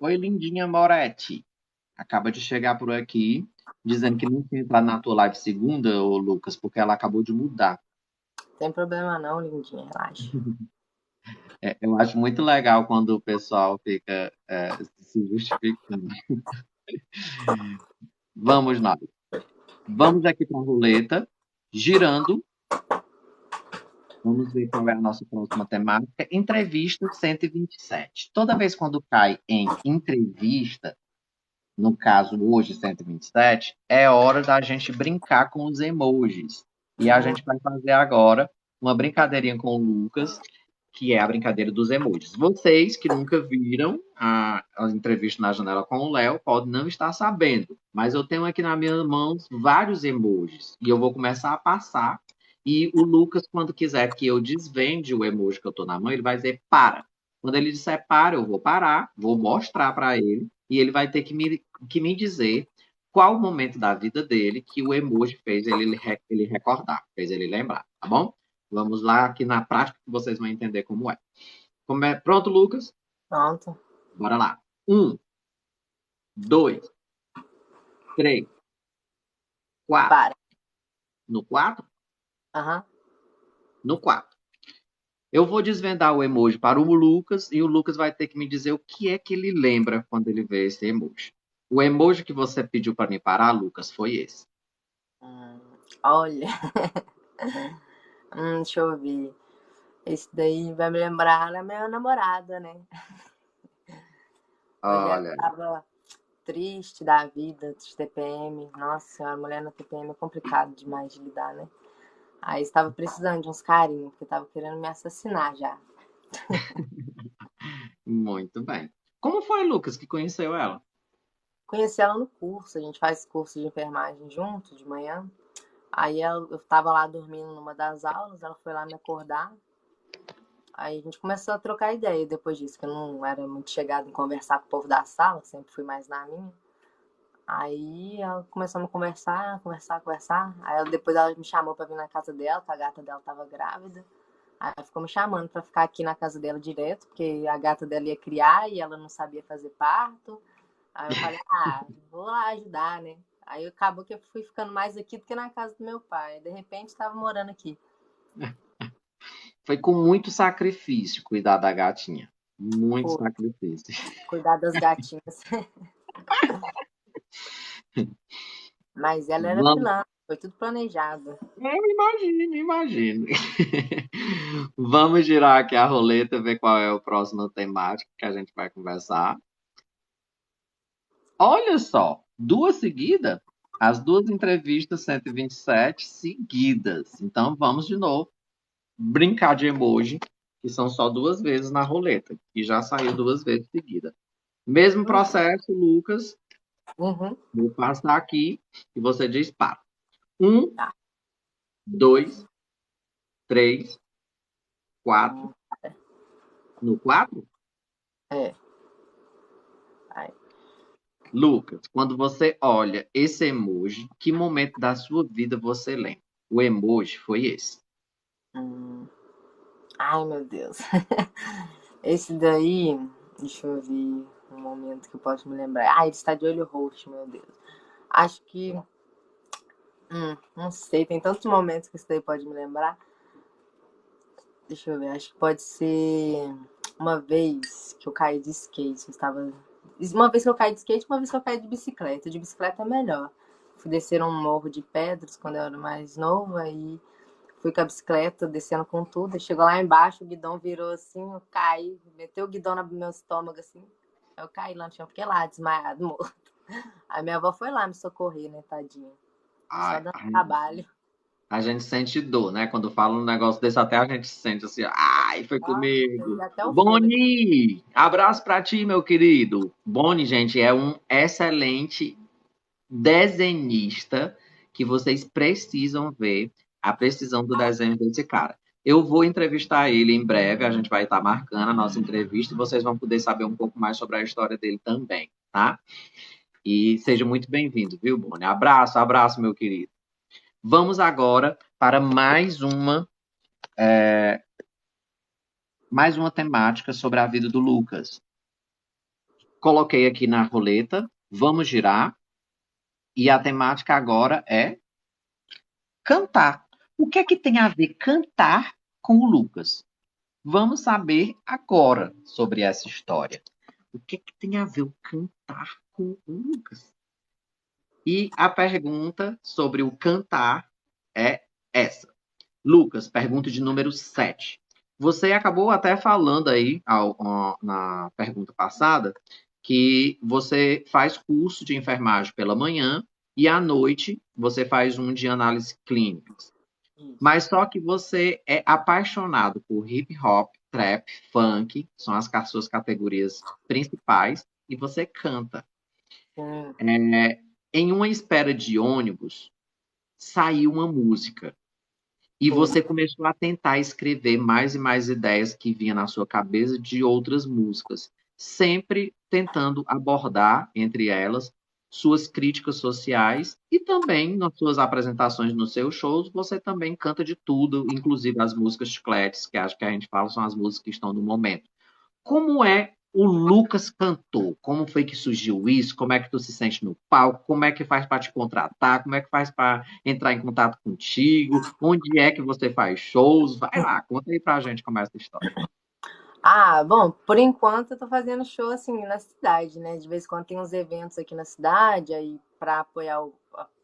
Oi, lindinha Moretti. Acaba de chegar por aqui, dizendo que não tinha entrado na tua live segunda, ô Lucas, porque ela acabou de mudar. Tem problema não, lindinha, relaxa. Eu acho muito legal quando o pessoal fica se justificando. Vamos nós. Vamos aqui para a roleta, girando. Vamos ver qual é a nossa próxima temática. Entrevista 127. Toda vez quando cai em entrevista, no caso hoje 127, é hora da gente brincar com os emojis. E a gente vai fazer agora uma brincadeirinha com o Lucas, que é a brincadeira dos emojis. Vocês que nunca viram a entrevista na janela com o Léo, podem não estar sabendo, mas eu tenho aqui nas minhas mãos vários emojis e eu vou começar a passar. E o Lucas, quando quiser que eu desvende o emoji que eu estou na mão, ele vai dizer para. Quando ele disser para, eu vou parar, vou mostrar para ele e ele vai ter que me dizer qual o momento da vida dele que o emoji fez ele recordar, fez ele lembrar, tá bom? Vamos lá, aqui na prática que vocês vão entender como é. Pronto, Lucas? Pronto. Bora lá. 1, 2, 3, 4. Para. No 4? Aham. No 4. Eu vou desvendar o emoji para o Lucas e o Lucas vai ter que me dizer o que é que ele lembra quando ele vê esse emoji. O emoji que você pediu para me parar, Lucas, foi esse. Olha. Deixa eu ver. Esse daí vai me lembrar da minha namorada, né? Hoje ela Olha, tava triste da vida, de TPM. Nossa senhora, mulher na TPM é complicado demais de lidar, né? Aí estava precisando de uns carinhos, porque tava querendo me assassinar já. muito bem. Como foi, Lucas, que conheceu ela? Conheci ela no curso, a gente faz curso de enfermagem junto, de manhã. Aí eu tava lá dormindo numa das aulas, ela foi lá me acordar. Aí a gente começou a trocar ideia depois disso, que eu não era muito chegada em conversar com o povo da sala, sempre fui mais na minha. Aí ela começou a conversar. Aí depois ela me chamou pra vir na casa dela, que a gata dela tava grávida. Aí ela ficou me chamando pra ficar aqui na casa dela direto, porque a gata dela ia criar e ela não sabia fazer parto. Aí eu falei, vou lá ajudar, né? Aí acabou que eu fui ficando mais aqui do que na casa do meu pai. De repente estava morando aqui. Foi com muito sacrifício cuidar da gatinha. Muito Pô, sacrifício. cuidar das gatinhas. Mas ela era Vamos. pilantra, foi tudo planejado. Imagino. Vamos girar aqui a roleta, ver qual é o próximo temático que a gente vai conversar. Olha só, duas seguidas, as duas entrevistas 127 seguidas. Então vamos de novo brincar de emoji, que são só duas vezes na roleta, e já saiu duas vezes seguida. Mesmo processo, Lucas. Uhum. Vou passar aqui e você diz para. 1, Tá. 2, 3, 4. No 4? É. Aí. Lucas, quando você olha esse emoji, que momento da sua vida você lembra? O emoji foi esse. Ai, meu Deus. Esse daí, deixa eu ver um momento que eu posso me lembrar. Ele está de olho roxo, meu Deus. Acho que. Não sei, tem tantos momentos que isso daí pode me lembrar. Deixa eu ver, acho que pode ser uma vez que eu caí de skate. Eu estava. Uma vez que eu caí de skate, uma vez que eu caí de bicicleta. De bicicleta é melhor. Fui descer um morro de pedras quando eu era mais novo, aí fui com a bicicleta, descendo com tudo. E chegou lá embaixo, o guidão virou assim, eu caí, meteu o guidão no meu estômago assim. Aí eu caí lá no chão, fiquei lá, desmaiado, morto. Aí minha avó foi lá me socorrer, né, tadinha. Só Ai, dando trabalho. a gente sente dor, né? Quando fala um negócio desse, até a gente sente assim, ai, foi Perdi comigo. até o fôlego. Boni, abraço pra ti, meu querido. Boni, gente, é um excelente desenhista que vocês precisam ver a precisão do desenho desse cara. Eu vou entrevistar ele em breve, a gente vai estar marcando a nossa entrevista e vocês vão poder saber um pouco mais sobre a história dele também, tá? E seja muito bem-vindo, viu, Boni? Abraço, abraço, meu querido. Vamos agora para mais uma temática sobre a vida do Lucas. Coloquei aqui na roleta, vamos girar, e a temática agora é cantar. O que é que tem a ver cantar com o Lucas? Vamos saber agora sobre essa história. O que é que tem a ver o cantar com o Lucas? E a pergunta sobre o cantar é essa. Lucas, pergunta de número 7. Você acabou até falando aí, na pergunta passada, que você faz curso de enfermagem pela manhã e à noite você faz um de análise clínicas. Isso. Mas só que você é apaixonado por hip hop, trap, funk, são as suas categorias principais, e você canta. Sim. Em uma espera de ônibus, saiu uma música. E Sim. você começou a tentar escrever mais e mais ideias que vinham na sua cabeça de outras músicas, sempre tentando abordar, entre elas, suas críticas sociais e também nas suas apresentações nos seus shows, você também canta de tudo, inclusive as músicas chicletes, que acho que a gente fala são as músicas que estão no momento. Como é o Lucas cantor? Como foi que surgiu isso? Como é que tu se sente no palco? Como é que faz para te contratar? Como é que faz para entrar em contato contigo? Onde é que você faz shows? Vai lá, conta aí pra gente como é essa história. Ah, bom, por enquanto eu tô fazendo show assim na cidade, né? De vez em quando tem uns eventos aqui na cidade, aí pra apoiar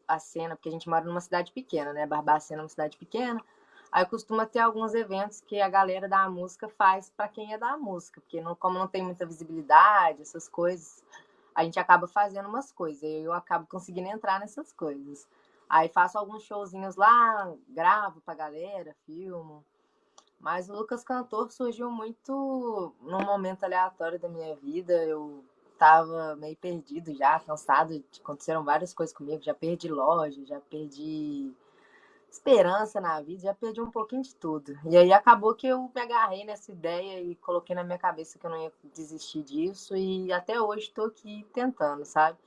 a cena, porque a gente mora numa cidade pequena, né? Barbacena é uma cidade pequena. Aí costuma ter alguns eventos que a galera da música faz pra quem é da música, porque não, como não tem muita visibilidade, essas coisas, a gente acaba fazendo umas coisas, e eu acabo conseguindo entrar nessas coisas. Aí faço alguns showzinhos lá, gravo pra galera, filmo. Mas o Lucas Cantor surgiu muito num momento aleatório da minha vida. Eu tava meio perdido já, cansado. Aconteceram várias coisas comigo. Já perdi loja, já perdi esperança na vida, já perdi um pouquinho de tudo. E aí acabou que eu me agarrei nessa ideia e coloquei na minha cabeça que eu não ia desistir disso. E até hoje estou aqui tentando, sabe?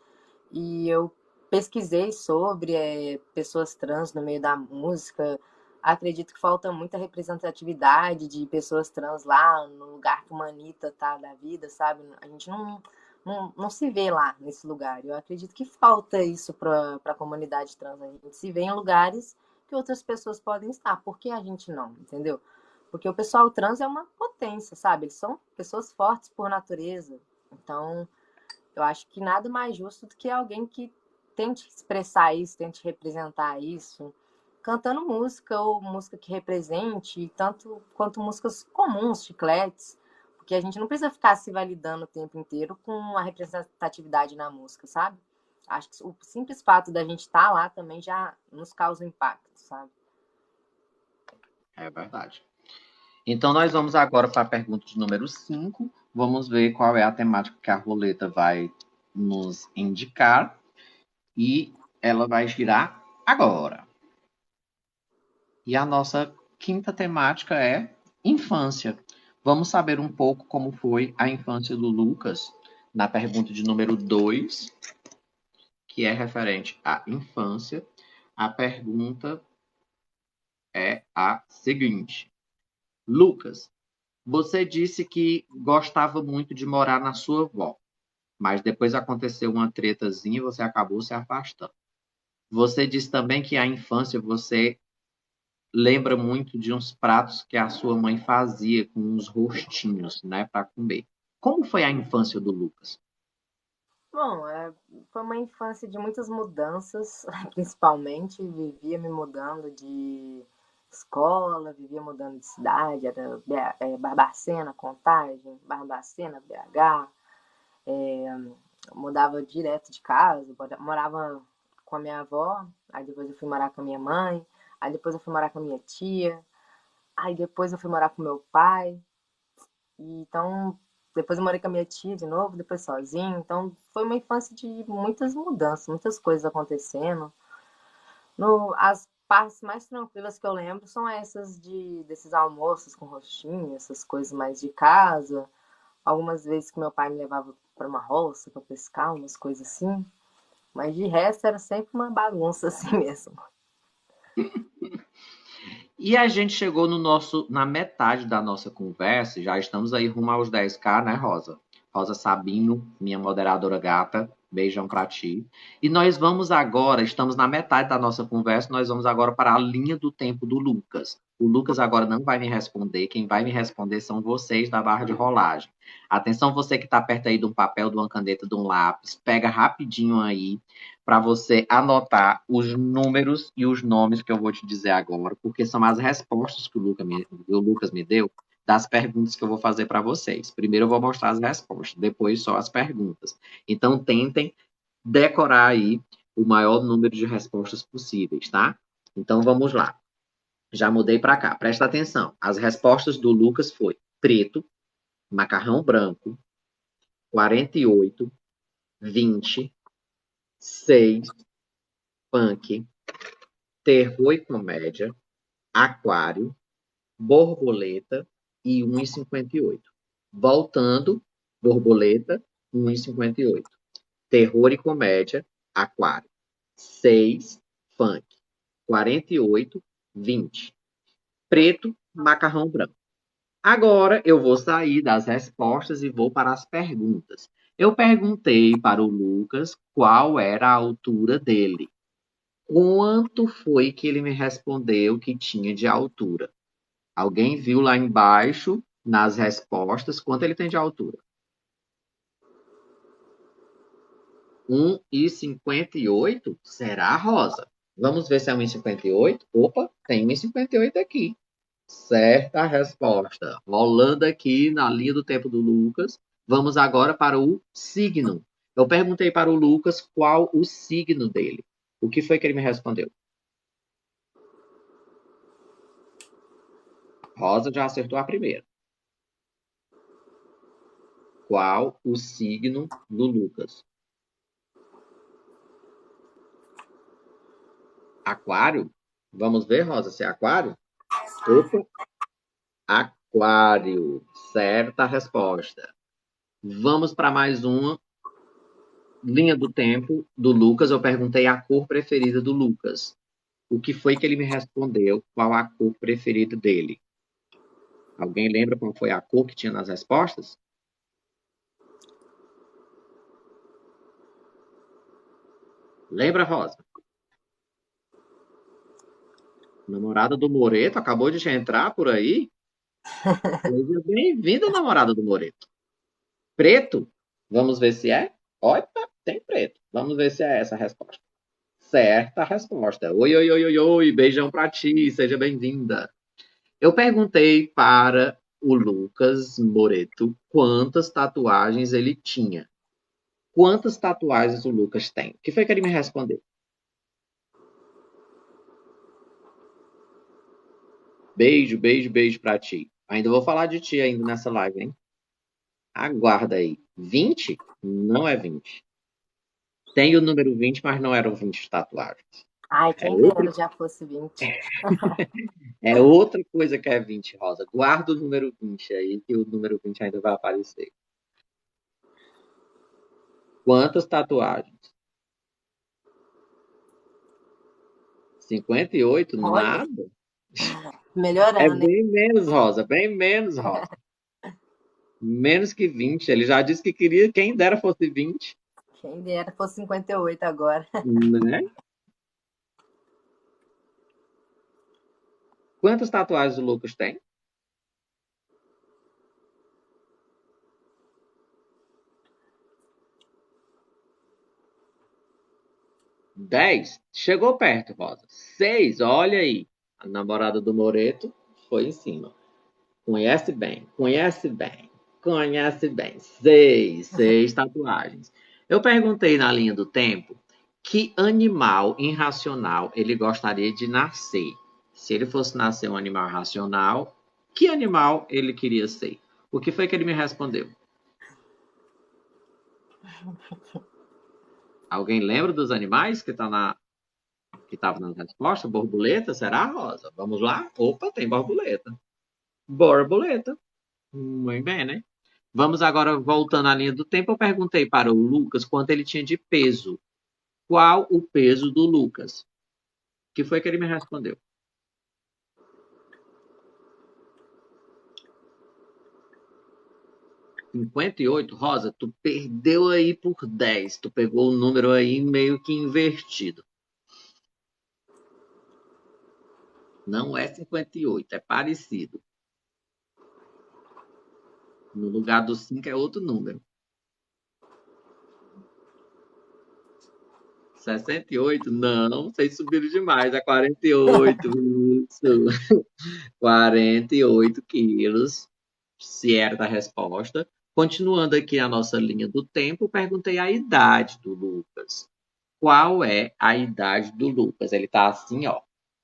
E eu pesquisei sobre pessoas trans no meio da música. Acredito que falta muita representatividade de pessoas trans lá no lugar que uma Anitta tá da vida, sabe? A gente não se vê lá nesse lugar. Eu acredito que falta isso para a comunidade trans. A gente se vê em lugares que outras pessoas podem estar. Por que a gente não? Entendeu? Porque o pessoal trans é uma potência, sabe? Eles são pessoas fortes por natureza. Então, eu acho que nada mais justo do que alguém que tente expressar isso, tente representar isso, cantando música ou música que represente, tanto quanto músicas comuns, chicletes, porque a gente não precisa ficar se validando o tempo inteiro com a representatividade na música, sabe? Acho que o simples fato da gente estar lá também já nos causa impacto, sabe? É verdade. Então, nós vamos agora para a pergunta de número 5. Vamos ver qual é a temática que a roleta vai nos indicar. E ela vai girar agora. E a nossa quinta temática é infância. Vamos saber um pouco como foi a infância do Lucas na pergunta de número 2, que é referente à infância. A pergunta é a seguinte: Lucas, você disse que gostava muito de morar na sua avó, mas depois aconteceu uma tretazinha e você acabou se afastando. Você disse também que a infância você lembra muito de uns pratos que a sua mãe fazia com uns rostinhos, né, para comer. Como foi a infância do Lucas? Bom, foi uma infância de muitas mudanças, principalmente. Vivia me mudando de escola, vivia mudando de cidade, era Barbacena, Contagem, Barbacena, BH. Mudava direto de casa, morava com a minha avó, aí depois eu fui morar com a minha mãe, aí depois eu fui morar com a minha tia, aí depois eu fui morar com meu pai. E então, depois eu morei com a minha tia de novo, depois sozinho. Então, foi uma infância de muitas mudanças, muitas coisas acontecendo. As partes mais tranquilas que eu lembro são essas desses almoços com rostinho, essas coisas mais de casa. Algumas vezes que meu pai me levava para uma roça para pescar, umas coisas assim. Mas de resto era sempre uma bagunça assim mesmo. E a gente chegou na metade da nossa conversa, já estamos aí rumo aos 10K, né, Rosa? Rosa Sabino, minha moderadora gata, beijão pra ti. E nós vamos agora, estamos na metade da nossa conversa, nós vamos agora para a linha do tempo do Lucas. O Lucas agora não vai me responder, quem vai me responder são vocês da barra de rolagem. Atenção, você que está perto aí de um papel, de uma caneta, de um lápis, pega rapidinho aí para você anotar os números e os nomes que eu vou te dizer agora, porque são as respostas que o Lucas me deu das perguntas que eu vou fazer para vocês. Primeiro eu vou mostrar as respostas, depois só as perguntas. Então tentem decorar aí o maior número de respostas possíveis, tá? Então vamos lá. Já mudei para cá. Presta atenção. As respostas do Lucas foi preto, macarrão branco, 48, 20, 6, punk, terror e comédia, aquário, borboleta e 1,58. Voltando, borboleta, 1,58. Terror e comédia, aquário. 6, funk. 48, 20. Preto, macarrão branco. Agora eu vou sair das respostas e vou para as perguntas. Eu perguntei para o Lucas qual era a altura dele. Quanto foi que ele me respondeu que tinha de altura? Alguém viu lá embaixo, nas respostas, quanto ele tem de altura? 1,58? Será, Rosa? Vamos ver se é 1,58? Opa, tem 1,58 aqui. Certa resposta. Rolando aqui na linha do tempo do Lucas. Vamos agora para o signo. Eu perguntei para o Lucas qual o signo dele. O que foi que ele me respondeu? Rosa já acertou a primeira. Qual o signo do Lucas? Aquário? Vamos ver, Rosa, se é aquário? Opa, aquário. Certa resposta. Vamos para mais uma linha do tempo do Lucas. Eu perguntei a cor preferida do Lucas. O que foi que ele me respondeu? Qual a cor preferida dele? Alguém lembra qual foi a cor que tinha nas respostas? Lembra, Rosa? Namorada do Moreto acabou de entrar por aí. Seja bem-vinda, namorada do Moreto. Preto? Vamos ver se é? Opa, tem preto. Vamos ver se é essa a resposta. Certa resposta. Oi, oi, oi, oi, oi. Beijão pra ti. Seja bem-vinda. Eu perguntei para o Lucas Moreto quantas tatuagens ele tinha. Quantas tatuagens o Lucas tem? O que foi que ele me respondeu? Beijo, beijo, beijo pra ti. Ainda vou falar de ti ainda nessa live, hein? Aguarda aí. 20? Não é 20. Tem o número 20, mas não eram 20 tatuagens. Ai, É quem outra, dera já fosse 20. é outra coisa que é 20, Rosa. Guarda o número 20 aí, que o número 20 ainda vai aparecer. Quantas tatuagens? 58? Olha, Nada. É melhorando, hein? bem menos, Rosa. Bem menos, Rosa. Menos que 20. Ele já disse que queria, quem dera fosse 20, Quem dera fosse 58 agora. né? Quantas tatuagens o Lucas tem? 10. Chegou perto, Rosa. 6. Olha aí. A namorada do Moreto foi em cima. Conhece bem, conhece bem, conhece bem. 6 tatuagens. Eu perguntei na linha do tempo que animal irracional ele gostaria de nascer. Se ele fosse nascer um animal racional, que animal ele queria ser? O que foi que ele me respondeu? Alguém lembra dos animais que estavam na resposta? Borboleta? Será, Rosa? Vamos lá? Opa, tem borboleta. Borboleta. Muito bem, né? Vamos agora voltando à linha do tempo. Eu perguntei para o Lucas quanto ele tinha de peso. Qual o peso do Lucas? Que foi que ele me respondeu? 58. Rosa, tu perdeu aí por 10. Tu pegou o número aí meio que invertido. Não é 58, é parecido. No lugar do 5 é outro número. 68? Não, vocês subiram demais. É 48, isso. 48 quilos, se era a resposta. Continuando aqui a nossa linha do tempo, perguntei a idade do Lucas. Qual é a idade do Lucas? Ele tá assim, ó.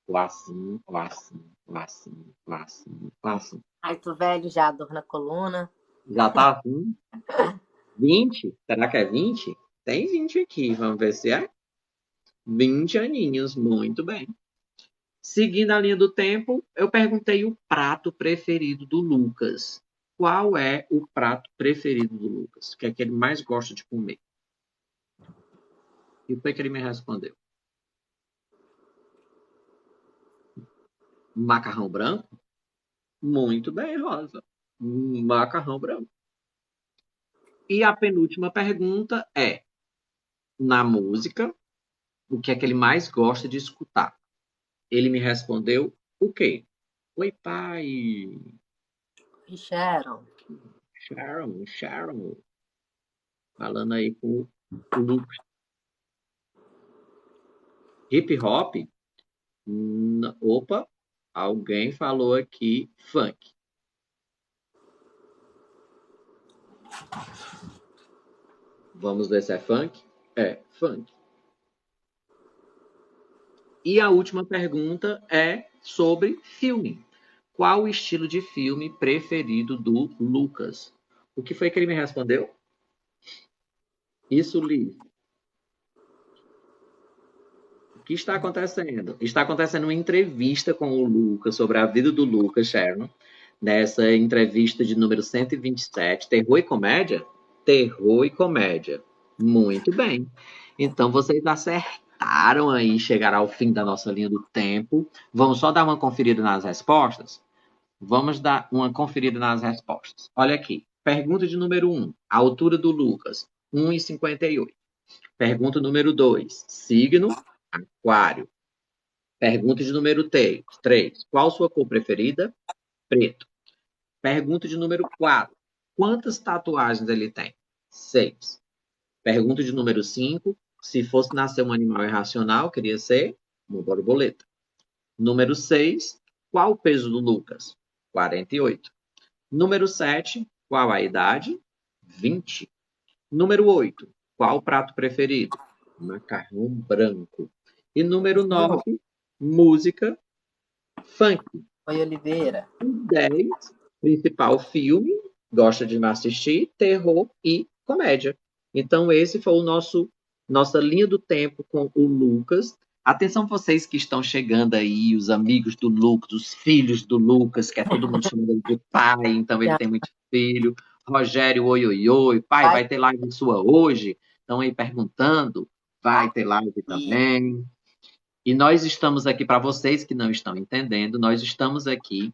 Lá assim, lá assim, lá assim, lá assim, lá assim. Ai, tô velho já, dor na coluna. Já tá assim? 20? Será que é 20? Tem 20 aqui, vamos ver se é. 20 aninhos, muito bem. Seguindo a linha do tempo, eu perguntei o prato preferido do Lucas. Qual é o prato preferido do Lucas? O que é que ele mais gosta de comer? E o que é que ele me respondeu? Macarrão branco? Muito bem, Rosa. Macarrão branco. E a penúltima pergunta é: na música, o que é que ele mais gosta de escutar? Ele me respondeu o quê? Oi, pai. E Sharon. Sharon, Sharon. Falando aí com o Lucas. Hip hop? Opa, alguém falou aqui funk. Vamos ver se é funk? É, funk. E a última pergunta é sobre filme. Qual o estilo de filme preferido do Lucas? O que foi que ele me respondeu? Isso, Liz. O que está acontecendo? Está acontecendo uma entrevista com o Lucas sobre a vida do Lucas, Sharon. Nessa entrevista de número 127, terror e comédia? Terror e comédia. Muito bem. Então vocês acertaram aí, chegaram ao fim da nossa linha do tempo. Vamos só dar uma conferida nas respostas? Vamos dar uma conferida nas respostas. Olha aqui. Pergunta de número 1. A altura do Lucas, 1,58. Pergunta número 2. Signo, aquário. Pergunta de número 3. Qual sua cor preferida? Preto. Pergunta de número 4. Quantas tatuagens ele tem? 6. Pergunta de número 5. Se fosse nascer um animal irracional, queria ser uma borboleta. Número 6. Qual o peso do Lucas? 48. Número 7. Qual a idade? 20. Número 8. Qual o prato preferido? Macarrão branco. E número 9. Música funk. Oi, Oliveira. 10. Principal filme, gosta de assistir, terror e comédia. Então, esse foi o nossa linha do tempo com o Lucas. Atenção vocês que estão chegando aí, os amigos do Lucas, os filhos do Lucas, que é todo mundo chamando ele de pai, então ele tem muito filho. Rogério, oi, oi, oi. Pai, vai ter live sua hoje? Estão aí perguntando. Vai ter live também. E nós estamos aqui, para vocês que não estão entendendo, nós estamos aqui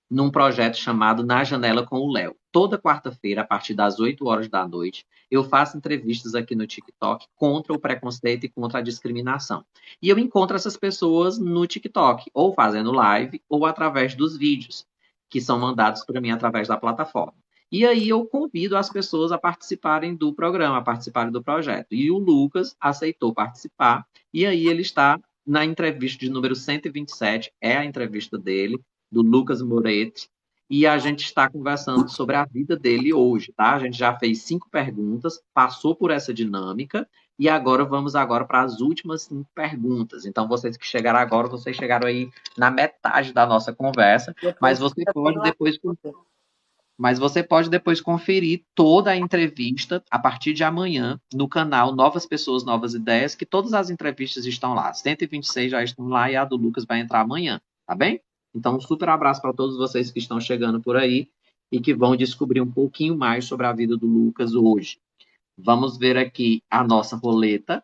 num projeto chamado Na Janela com o Léo. Toda quarta-feira, a partir das 8 horas da noite, eu faço entrevistas aqui no TikTok contra o preconceito e contra a discriminação. E eu encontro essas pessoas no TikTok, ou fazendo live, ou através dos vídeos, que são mandados para mim através da plataforma. E aí eu convido as pessoas a participarem do programa, a participarem do projeto. E o Lucas aceitou participar, e aí ele está na entrevista de número 127, é a entrevista dele, do Lucas Moretti, e a gente está conversando sobre a vida dele hoje, tá? A gente já fez 5 perguntas, passou por essa dinâmica, e agora vamos para as últimas 5 perguntas. Então, vocês que chegaram agora, vocês chegaram aí na metade da nossa conversa, mas você pode depois conferir toda a entrevista a partir de amanhã no canal Novas Pessoas, Novas Ideias, que todas as entrevistas estão lá. 126 já estão lá e a do Lucas vai entrar amanhã, tá bem? Então, um super abraço para todos vocês que estão chegando por aí e que vão descobrir um pouquinho mais sobre a vida do Lucas hoje. Vamos ver aqui a nossa roleta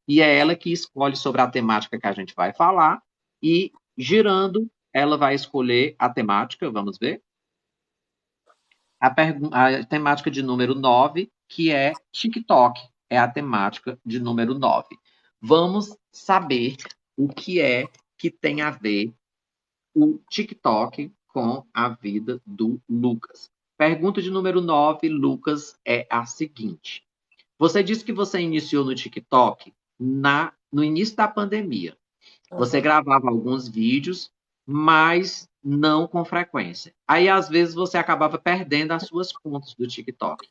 e é ela que escolhe sobre a temática que a gente vai falar e girando, ela vai escolher a temática, vamos ver? A temática de número 9, que é TikTok, é a temática de número 9. Vamos saber o que é que tem a ver o TikTok com a vida do Lucas. Pergunta de número 9, Lucas, é a seguinte. Você disse que você iniciou no TikTok no início da pandemia. Você Uhum. gravava alguns vídeos, mas não com frequência. Aí, às vezes, você acabava perdendo as suas contas do TikTok.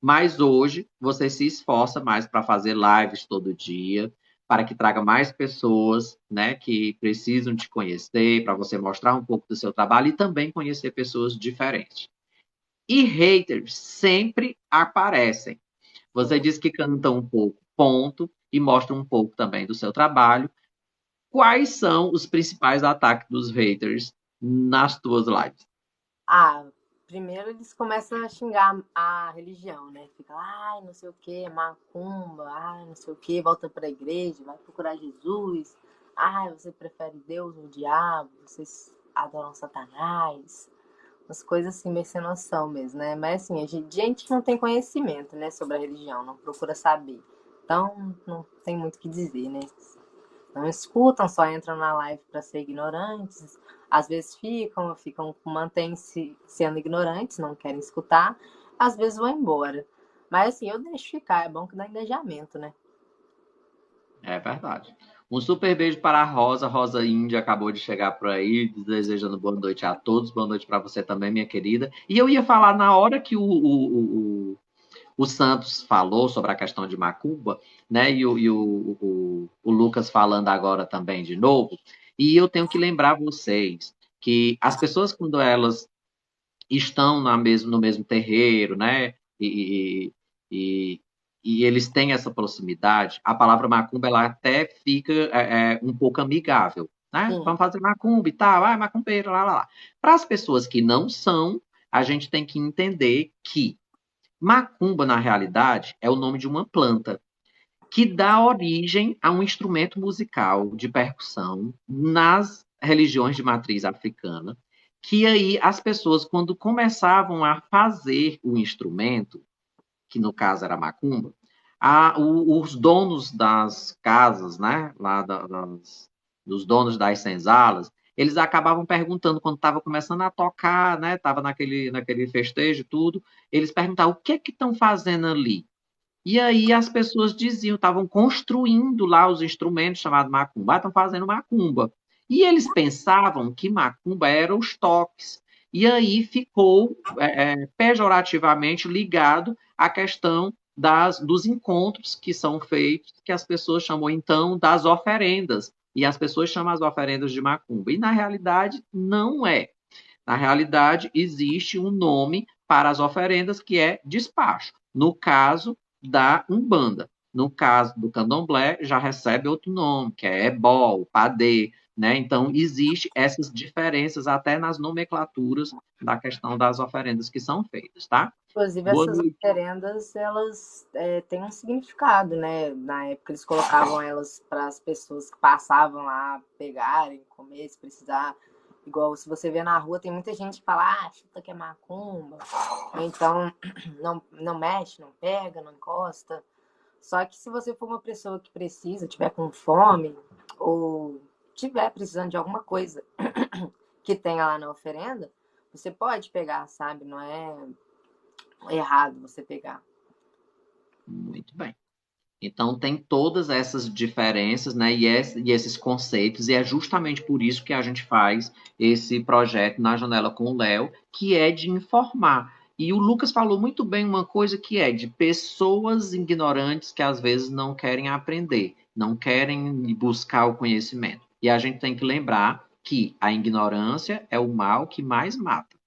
Mas hoje você se esforça mais para fazer lives todo dia, para que traga mais pessoas, né, que precisam te conhecer, para você mostrar um pouco do seu trabalho e também conhecer pessoas diferentes. E haters sempre aparecem. Você Sim. diz que canta um pouco, ponto, e mostra um pouco também do seu trabalho. Quais são os principais ataques dos haters nas tuas lives? Ah, primeiro eles começam a xingar a religião, né? Fica, ai, não sei o que, macumba, ai, não sei o que, volta pra igreja, vai procurar Jesus, ai, você prefere Deus ou o diabo, vocês adoram Satanás, umas coisas assim, meio sem noção mesmo, né? Mas assim, a gente não tem conhecimento, né, sobre a religião, não procura saber. Então, não tem muito o que dizer, né? Não escutam, só entram na live para ser ignorantes. Às vezes mantêm-se sendo ignorantes, não querem escutar. Às vezes vão embora. Mas assim, eu deixo ficar, é bom que dá engajamento, né? É verdade. Um super beijo para a Rosa. Rosa Índia acabou de chegar por aí, desejando boa noite a todos. Boa noite para você também, minha querida. E eu ia falar na hora que o Santos falou sobre a questão de Macumba, né? E o Lucas falando agora também de novo. E eu tenho que lembrar vocês que as pessoas, quando elas estão no mesmo terreiro, né? E, e eles têm essa proximidade, a palavra macumba ela até fica um pouco amigável, né? Sim. Vamos fazer macumba e tal, macumbeiro, lá, lá, lá. Para as pessoas que não são, a gente tem que entender que macumba, na realidade, é o nome de uma planta que dá origem a um instrumento musical de percussão nas religiões de matriz africana, que aí as pessoas, quando começavam a fazer o instrumento, que no caso era a macumba, os donos das casas, né, dos donos das senzalas, eles acabavam perguntando quando estava começando a tocar, né, estava naquele festejo e tudo, eles perguntavam o que é que estão fazendo ali? E aí as pessoas diziam, estavam construindo lá os instrumentos chamados macumba, estão fazendo macumba. E eles pensavam que macumba eram os toques. E aí ficou pejorativamente ligado à questão dos encontros que são feitos, que as pessoas chamam então das oferendas. E as pessoas chamam as oferendas de macumba. E na realidade não é. Na realidade, existe um nome para as oferendas que é despacho. No caso da Umbanda. No caso do Candomblé, já recebe outro nome, que é ebó, padê, né? Então, existe essas diferenças até nas nomenclaturas da questão das oferendas que são feitas, tá? Inclusive, Boa essas noite. oferendas, elas têm um significado, né? Na época, eles colocavam elas para as pessoas que passavam lá pegarem, comer, se precisar. Igual, se você vê na rua, tem muita gente que fala, ah, chuta que é macumba. Ou então, não mexe, não pega, não encosta. Só que se você for uma pessoa que precisa, tiver com fome, ou tiver precisando de alguma coisa que tenha lá na oferenda, você pode pegar, sabe? Não é errado você pegar. Muito bem. Então, tem todas essas diferenças, né, e esses conceitos, e é justamente por isso que a gente faz esse projeto na Janela com o Léo, que é de informar. E o Lucas falou muito bem uma coisa que é de pessoas ignorantes que às vezes não querem aprender, não querem buscar o conhecimento. E a gente tem que lembrar que a ignorância é o mal que mais mata.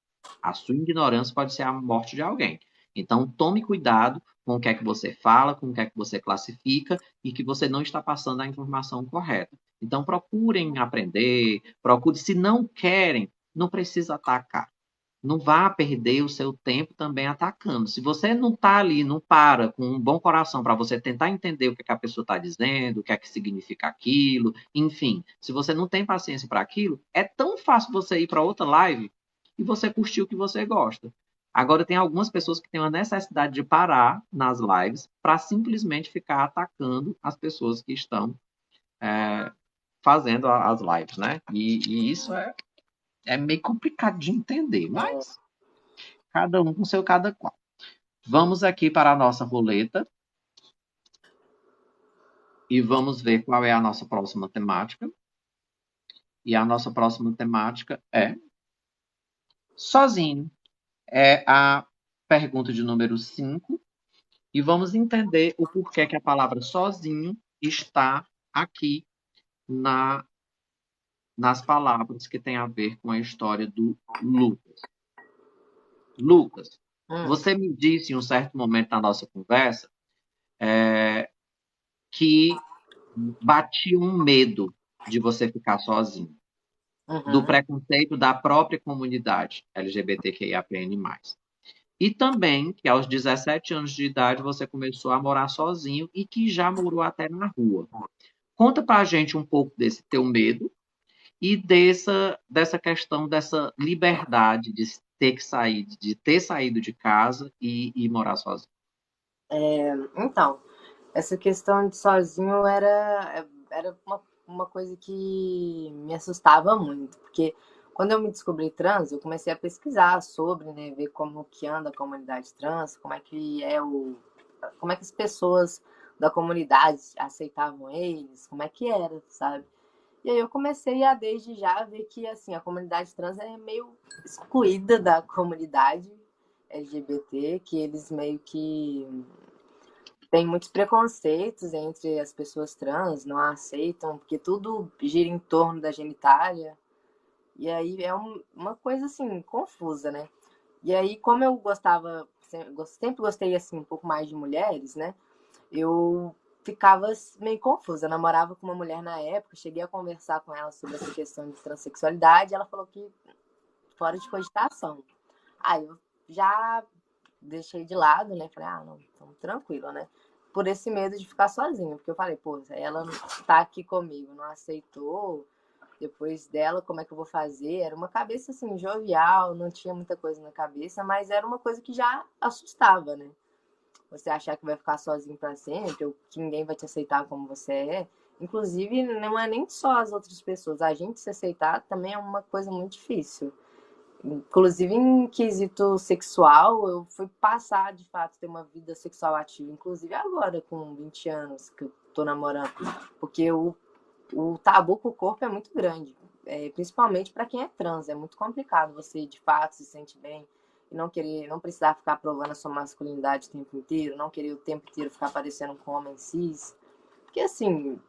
A sua ignorância pode ser a morte de alguém. Então, tome cuidado com o que é que você fala, com o que é que você classifica e que você não está passando a informação correta. Então, procurem aprender, procure. Se não querem, não precisa atacar. Não vá perder o seu tempo também atacando. Se você não está ali, não para com um bom coração para você tentar entender o que, é que a pessoa está dizendo, o que é que significa aquilo, enfim, se você não tem paciência para aquilo, é tão fácil você ir para outra live e você curtir o que você gosta. Agora, tem algumas pessoas que têm uma necessidade de parar nas lives para simplesmente ficar atacando as pessoas que estão é, fazendo as lives, né? E isso é meio complicado de entender, mas cada um com seu cada qual. Vamos aqui para a nossa roleta. e vamos ver qual é a nossa próxima temática. E a nossa próxima temática é sozinho. É a pergunta de número 5. E vamos entender o porquê que a palavra sozinho está aqui na, nas palavras que tem a ver com a história do Lucas. Lucas, Hum, você me disse em um certo momento da nossa conversa que batia um medo de você ficar sozinho, do uhum. preconceito da própria comunidade LGBTQIAPN+. E também que aos 17 anos de idade você começou a morar sozinho e que já morou até na rua. Conta pra gente um pouco desse teu medo e dessa questão dessa liberdade de ter que sair, de ter saído de casa e morar sozinho. Então, essa questão de sozinho era uma coisa que me assustava muito, porque quando eu me descobri trans, eu comecei a pesquisar sobre, né, ver como que anda a comunidade trans, como é que as pessoas da comunidade aceitavam eles, como é que era, sabe? E aí eu comecei a desde já ver que assim, a comunidade trans é meio excluída da comunidade LGBT, que eles meio que tem muitos preconceitos entre as pessoas trans, não a aceitam, porque tudo gira em torno da genitália. E aí é uma coisa assim, confusa, né? E aí, como eu sempre gostei assim um pouco mais de mulheres, né? Eu ficava meio confusa. Eu namorava com uma mulher na época, cheguei a conversar com ela sobre essa questão de transexualidade, ela falou que fora de cogitação. Aí eu já deixei de lado, né? Falei, ah, não, então tranquilo, né? Por esse medo de ficar sozinha, porque eu falei, pô, ela não tá aqui comigo, não aceitou. Depois dela, como é que eu vou fazer? Era uma cabeça assim, jovial, não tinha muita coisa na cabeça, mas era uma coisa que já assustava, né? Você achar que vai ficar sozinho para sempre, ou que ninguém vai te aceitar como você é. Inclusive, não é nem só as outras pessoas, a gente se aceitar também é uma coisa muito difícil. Inclusive, em quesito sexual, eu fui passar, de fato, a ter uma vida sexual ativa. Inclusive agora, com 20 anos, que eu tô namorando. Porque o tabu com o corpo é muito grande. Principalmente para quem é trans. É muito complicado você, de fato, se sentir bem e não precisar ficar provando a sua masculinidade o tempo inteiro. Não querer o tempo inteiro ficar parecendo com um homem cis. Porque, assim,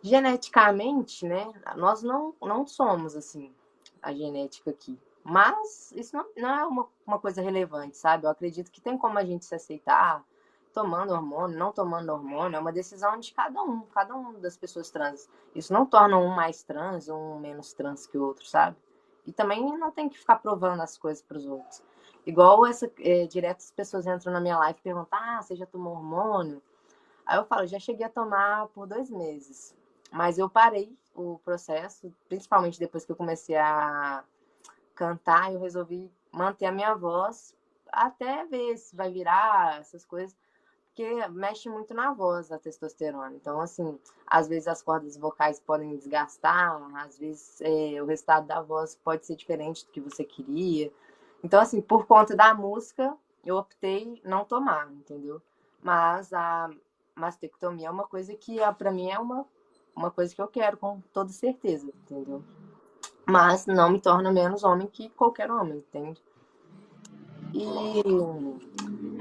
geneticamente, né, nós não somos assim, a genética aqui. Mas isso não é uma coisa relevante, sabe? Eu acredito que tem como a gente se aceitar tomando hormônio, não tomando hormônio, é uma decisão de cada um das pessoas trans. Isso não torna um mais trans, um menos trans que o outro, sabe? E também não tem que ficar provando as coisas para os outros. Igual direto as pessoas entram na minha live e perguntam: ah, você já tomou hormônio? Aí eu falo, já cheguei a tomar por 2 meses. Mas eu parei o processo, principalmente depois que eu comecei a cantar, eu resolvi manter a minha voz até ver se vai virar essas coisas, porque mexe muito na voz a testosterona. Então, assim, às vezes as cordas vocais podem desgastar, às vezes o resultado da voz pode ser diferente do que você queria. Então, assim, por conta da música, eu optei não tomar, entendeu? Mas a mastectomia é uma coisa que, para mim, é uma coisa que eu quero com toda certeza, entendeu? Mas não me torna menos homem que qualquer homem, entende? E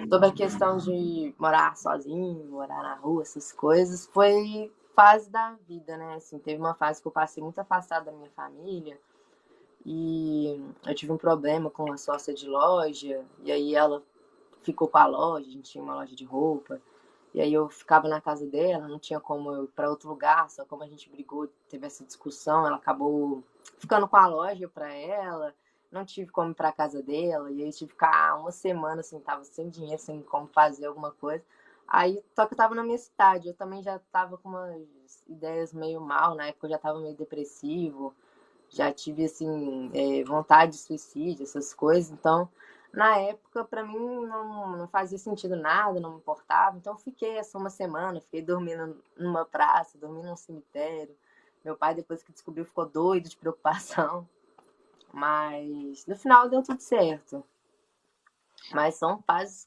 sobre a questão de morar sozinho, morar na rua, essas coisas, foi fase da vida, né? Assim, teve uma fase que eu passei muito afastada da minha família e eu tive um problema com a sócia de loja, e aí ela ficou com a loja, a gente tinha uma loja de roupa, e aí eu ficava na casa dela, não tinha como eu ir para outro lugar, só como a gente brigou, teve essa discussão, ela acabou ficando com a loja para ela, não tive como ir para casa dela, e aí tive que ficar uma semana assim, tava sem dinheiro, sem como fazer alguma coisa. Aí, só que eu tava na minha cidade, eu também já tava com umas ideias meio mal, na época eu já tava meio depressivo, já tive assim vontade de suicídio, essas coisas. Então, na época, para mim não fazia sentido nada, não me importava. Então, fiquei essa uma semana, fiquei dormindo numa praça, dormindo num cemitério. Meu pai, depois que descobriu, ficou doido de preocupação. Mas no final deu tudo certo. Mas são fases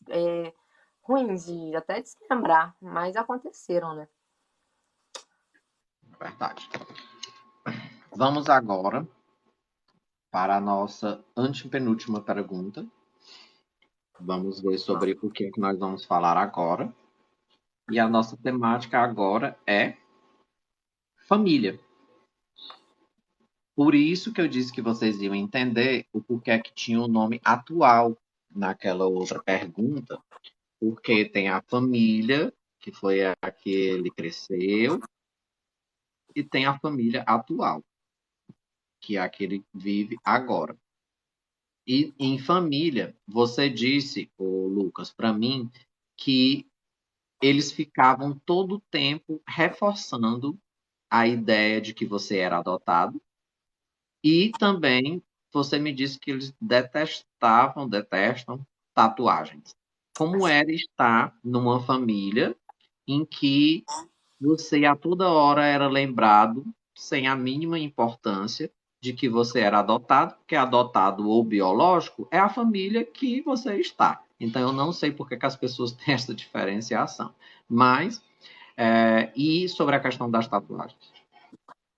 ruins de até de se lembrar, mas aconteceram, né? Verdade. Vamos agora para a nossa antepenúltima pergunta. Vamos ver sobre o que é que nós vamos falar agora. E a nossa temática agora é família. Por isso que eu disse que vocês iam entender o porquê que tinha o nome atual naquela outra pergunta, porque tem a família, que foi a que ele cresceu, e tem a família atual, que é a que ele vive agora. E em família, você disse, ô Lucas, para mim, que eles ficavam todo o tempo reforçando a ideia de que você era adotado. E também você me disse que eles detestam tatuagens. Como era estar numa família em que você a toda hora era lembrado, sem a mínima importância, de que você era adotado, porque adotado ou biológico é a família que você está. Então eu não sei por que as pessoas têm essa diferenciação. Mas, e sobre a questão das tatuagens?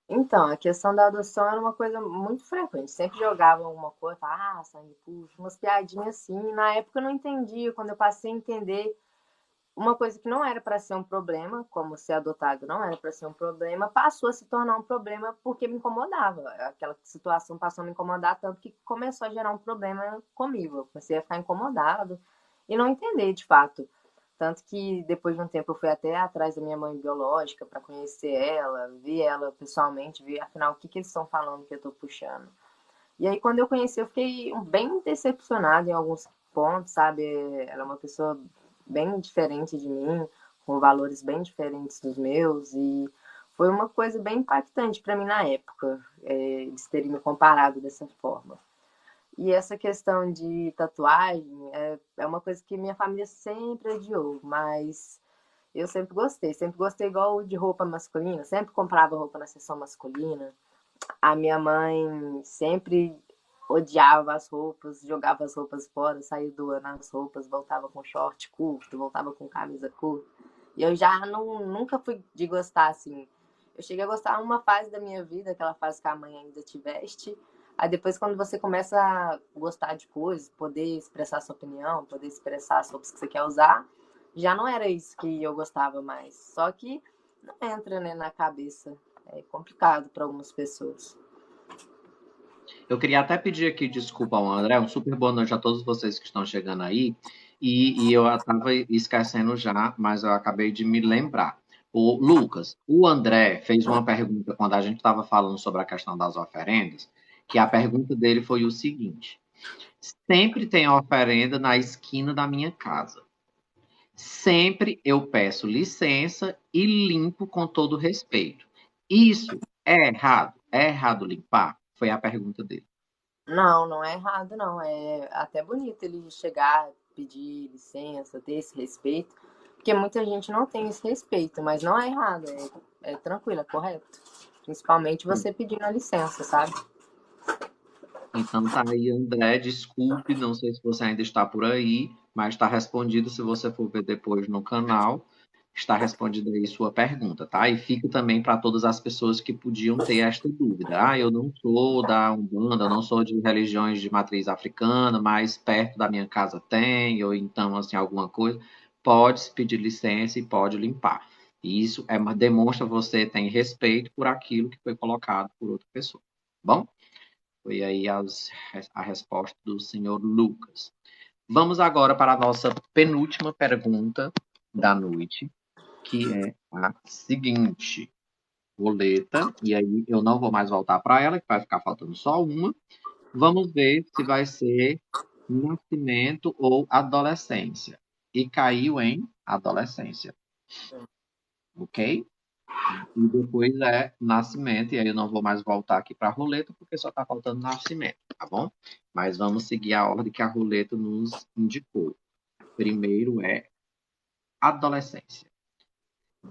Então, a questão da adoção era uma coisa muito frequente. Sempre jogavam alguma coisa, sangue puxa, umas piadinhas assim. Na época eu não entendia. Quando eu passei a entender uma coisa que não era para ser um problema, como ser adotado não era para ser um problema, passou a se tornar um problema porque me incomodava. Aquela situação passou a me incomodar tanto que começou a gerar um problema comigo. Eu comecei a ficar incomodado e não entender de fato. Tanto que depois de um tempo eu fui até atrás da minha mãe biológica para conhecer ela, ver ela pessoalmente, ver afinal o que, que eles estão falando que eu estou puxando. E aí quando eu conheci eu fiquei bem decepcionada em alguns pontos, sabe? Ela é uma pessoa bem diferente de mim, com valores bem diferentes dos meus e foi uma coisa bem impactante para mim na época, eles terem me comparado dessa forma. E essa questão de tatuagem é uma coisa que minha família sempre odiou, mas eu sempre gostei igual de roupa masculina, sempre comprava roupa na seção masculina. A minha mãe sempre odiava as roupas, jogava as roupas fora, saía doando as roupas, voltava com short curto, voltava com camisa curta. E eu já nunca fui de gostar assim. Eu cheguei a gostar uma fase da minha vida, aquela fase que a mãe ainda te veste. Aí depois, quando você começa a gostar de coisas, poder expressar sua opinião, poder expressar as roupas que você quer usar, já não era isso que eu gostava mais. Só que não entra, né, na cabeça. É complicado para algumas pessoas. Eu queria até pedir aqui desculpa ao André, um super boa noite a todos vocês que estão chegando aí. E eu estava esquecendo já, mas eu acabei de me lembrar. O Lucas, o André fez uma pergunta quando a gente estava falando sobre a questão das oferendas, que a pergunta dele foi o seguinte: sempre tem oferenda na esquina da minha casa. Sempre eu peço licença e limpo com todo respeito. Isso é errado? É errado limpar? Foi a pergunta dele. Não, não é errado, não. É até bonito ele chegar, pedir licença, ter esse respeito, porque muita gente não tem esse respeito, mas não é errado, é tranquilo, é correto. Principalmente você pedindo a licença, sabe? Então tá aí, André, desculpe, não sei se você ainda está por aí, mas está respondido se você for ver depois no canal, está respondida aí sua pergunta, tá? E fica também para todas as pessoas que podiam ter esta dúvida. Ah, eu não sou da Umbanda, eu não sou de religiões de matriz africana, mas perto da minha casa tem, ou então, assim, alguma coisa, pode pedir licença e pode limpar. E isso demonstra que você tem respeito por aquilo que foi colocado por outra pessoa. Bom? Foi aí a resposta do senhor Lucas. Vamos agora para a nossa penúltima pergunta da noite, que é a seguinte. Roleta, e aí eu não vou mais voltar para ela, que vai ficar faltando só uma. Vamos ver se vai ser nascimento ou adolescência. E caiu em adolescência, ok? E depois é nascimento, e aí eu não vou mais voltar aqui para a roleta, porque só está faltando nascimento, tá bom? Mas vamos seguir a ordem que a roleta nos indicou. Primeiro é adolescência.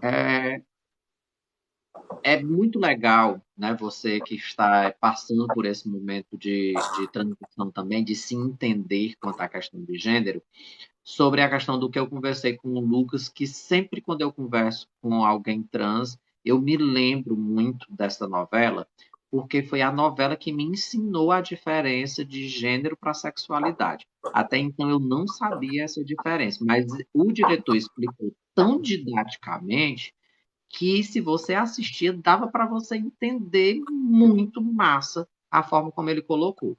É, é muito legal, né, você que está passando por esse momento de transição também, de se entender quanto à questão de gênero, sobre a questão do que eu conversei com o Lucas, que sempre quando eu converso com alguém trans, eu me lembro muito dessa novela, porque foi a novela que me ensinou a diferença de gênero para sexualidade. Até então eu não sabia essa diferença, mas o diretor explicou tão didaticamente que se você assistia, dava para você entender muito massa a forma como ele colocou.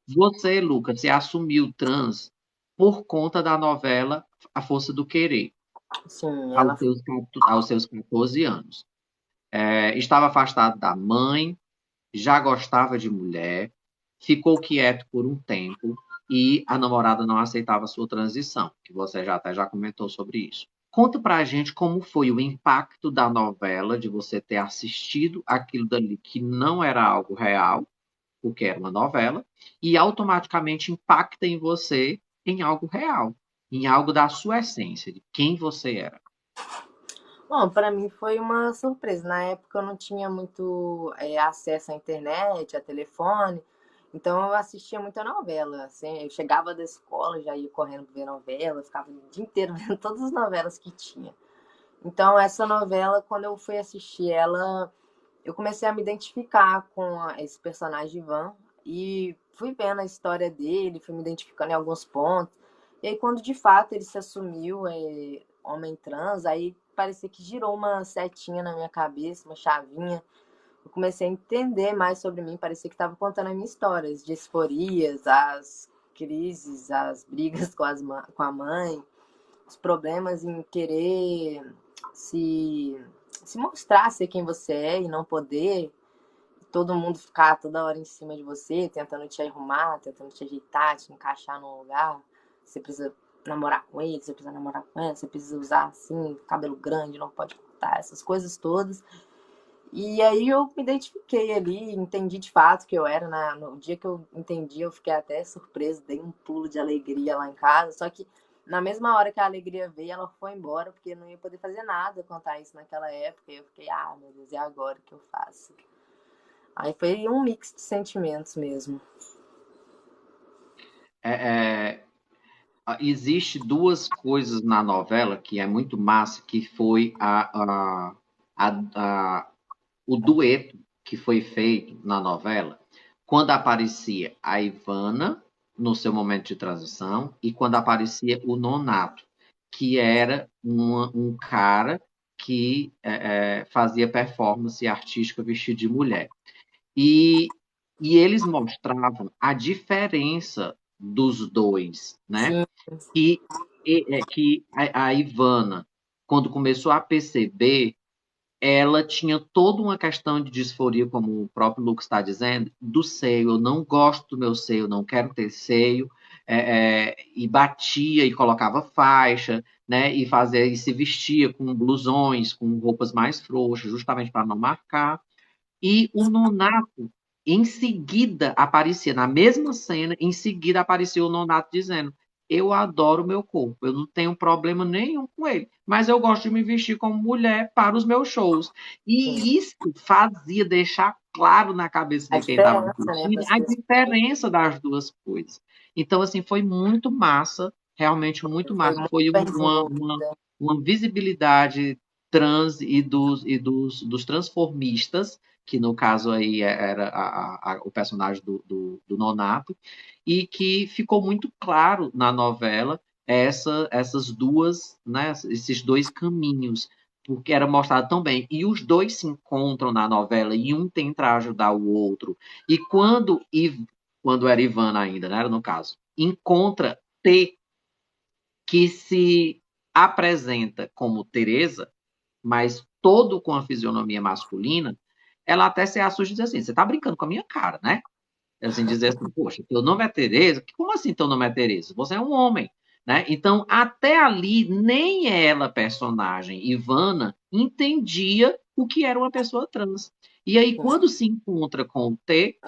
Você, Lucas, se assumiu trans por conta da novela A Força do Querer, Sim, ela aos seus 14 anos. Estava afastado da mãe, já gostava de mulher, ficou quieto por um tempo e a namorada não aceitava a sua transição, que você já até já comentou sobre isso. Conta pra gente como foi o impacto da novela, de você ter assistido aquilo dali que não era algo real, porque era uma novela, e automaticamente impacta em você em algo real, em algo da sua essência, de quem você era. Bom, para mim foi uma surpresa. Na época eu não tinha muito acesso à internet, a telefone, então eu assistia muita novela. Assim, eu chegava da escola, já ia correndo ver novela, ficava o dia inteiro vendo todas as novelas que tinha. Então essa novela, quando eu fui assistir ela, eu comecei a me identificar com esse personagem Ivan e fui vendo a história dele, fui me identificando em alguns pontos. E aí, quando de fato ele se assumiu homem trans, aí parecia que girou uma setinha na minha cabeça, uma chavinha. Eu comecei a entender mais sobre mim, parecia que estava contando a minha história, as disforias, as crises, as brigas com a mãe, os problemas em querer se, se mostrar ser quem você é e não poder, todo mundo ficar toda hora em cima de você, tentando te arrumar, tentando te ajeitar, te encaixar num lugar. Você precisa namorar com ele, você precisa namorar com ela, você precisa usar assim, cabelo grande, não pode cortar, essas coisas todas. E aí eu me identifiquei ali, entendi de fato que eu era. No dia que eu entendi, eu fiquei até surpresa, dei um pulo de alegria lá em casa. Só que na mesma hora que a alegria veio, ela foi embora, porque eu não ia poder fazer nada contar isso naquela época. E eu fiquei, meu Deus, e agora o que eu faço? Aí foi um mix de sentimentos mesmo. É, é, existe duas coisas na novela que é muito massa, que foi o dueto que foi feito na novela, quando aparecia a Ivana no seu momento de transição e quando aparecia o Nonato, que era um cara que fazia performance artística vestido de mulher. E, e eles mostravam a diferença dos dois, né? Sim, Que a Ivana, quando começou a perceber, ela tinha toda uma questão de disforia, como o próprio Lucas está dizendo, do seio. Eu não gosto do meu seio, não quero ter seio. E batia e colocava faixa, né? E se vestia com blusões, com roupas mais frouxas, justamente para não marcar. E o Nonato, em seguida, aparecia, na mesma cena, em seguida aparecia o Nonato dizendo: Eu adoro o meu corpo, eu não tenho problema nenhum com ele, mas eu gosto de me vestir como mulher para os meus shows. sim. E isso fazia deixar claro na cabeça A de quem estava diferença, né, assistindo para as a pessoas. diferença das duas coisas. Então, assim, foi muito massa, realmente muito Foi massa. muito Foi bem uma, desenvolvida. uma visibilidade trans dos transformistas, que no caso aí era o personagem do Nonato, e que ficou muito claro na novela essas duas, né, esses dois caminhos, porque era mostrado tão bem. E os dois se encontram na novela e um tenta ajudar o outro. E quando era Ivana ainda, né, no caso, encontra T, que se apresenta como Teresa, mas todo com a fisionomia masculina, ela até se assusta e diz assim: você está brincando com a minha cara, né? Assim, dizer assim: poxa, teu nome é Tereza? Como assim teu nome é Tereza? Você é um homem, né? Então, até ali, nem ela, personagem Ivana, entendia o que era uma pessoa trans. E aí, quando se encontra com o T,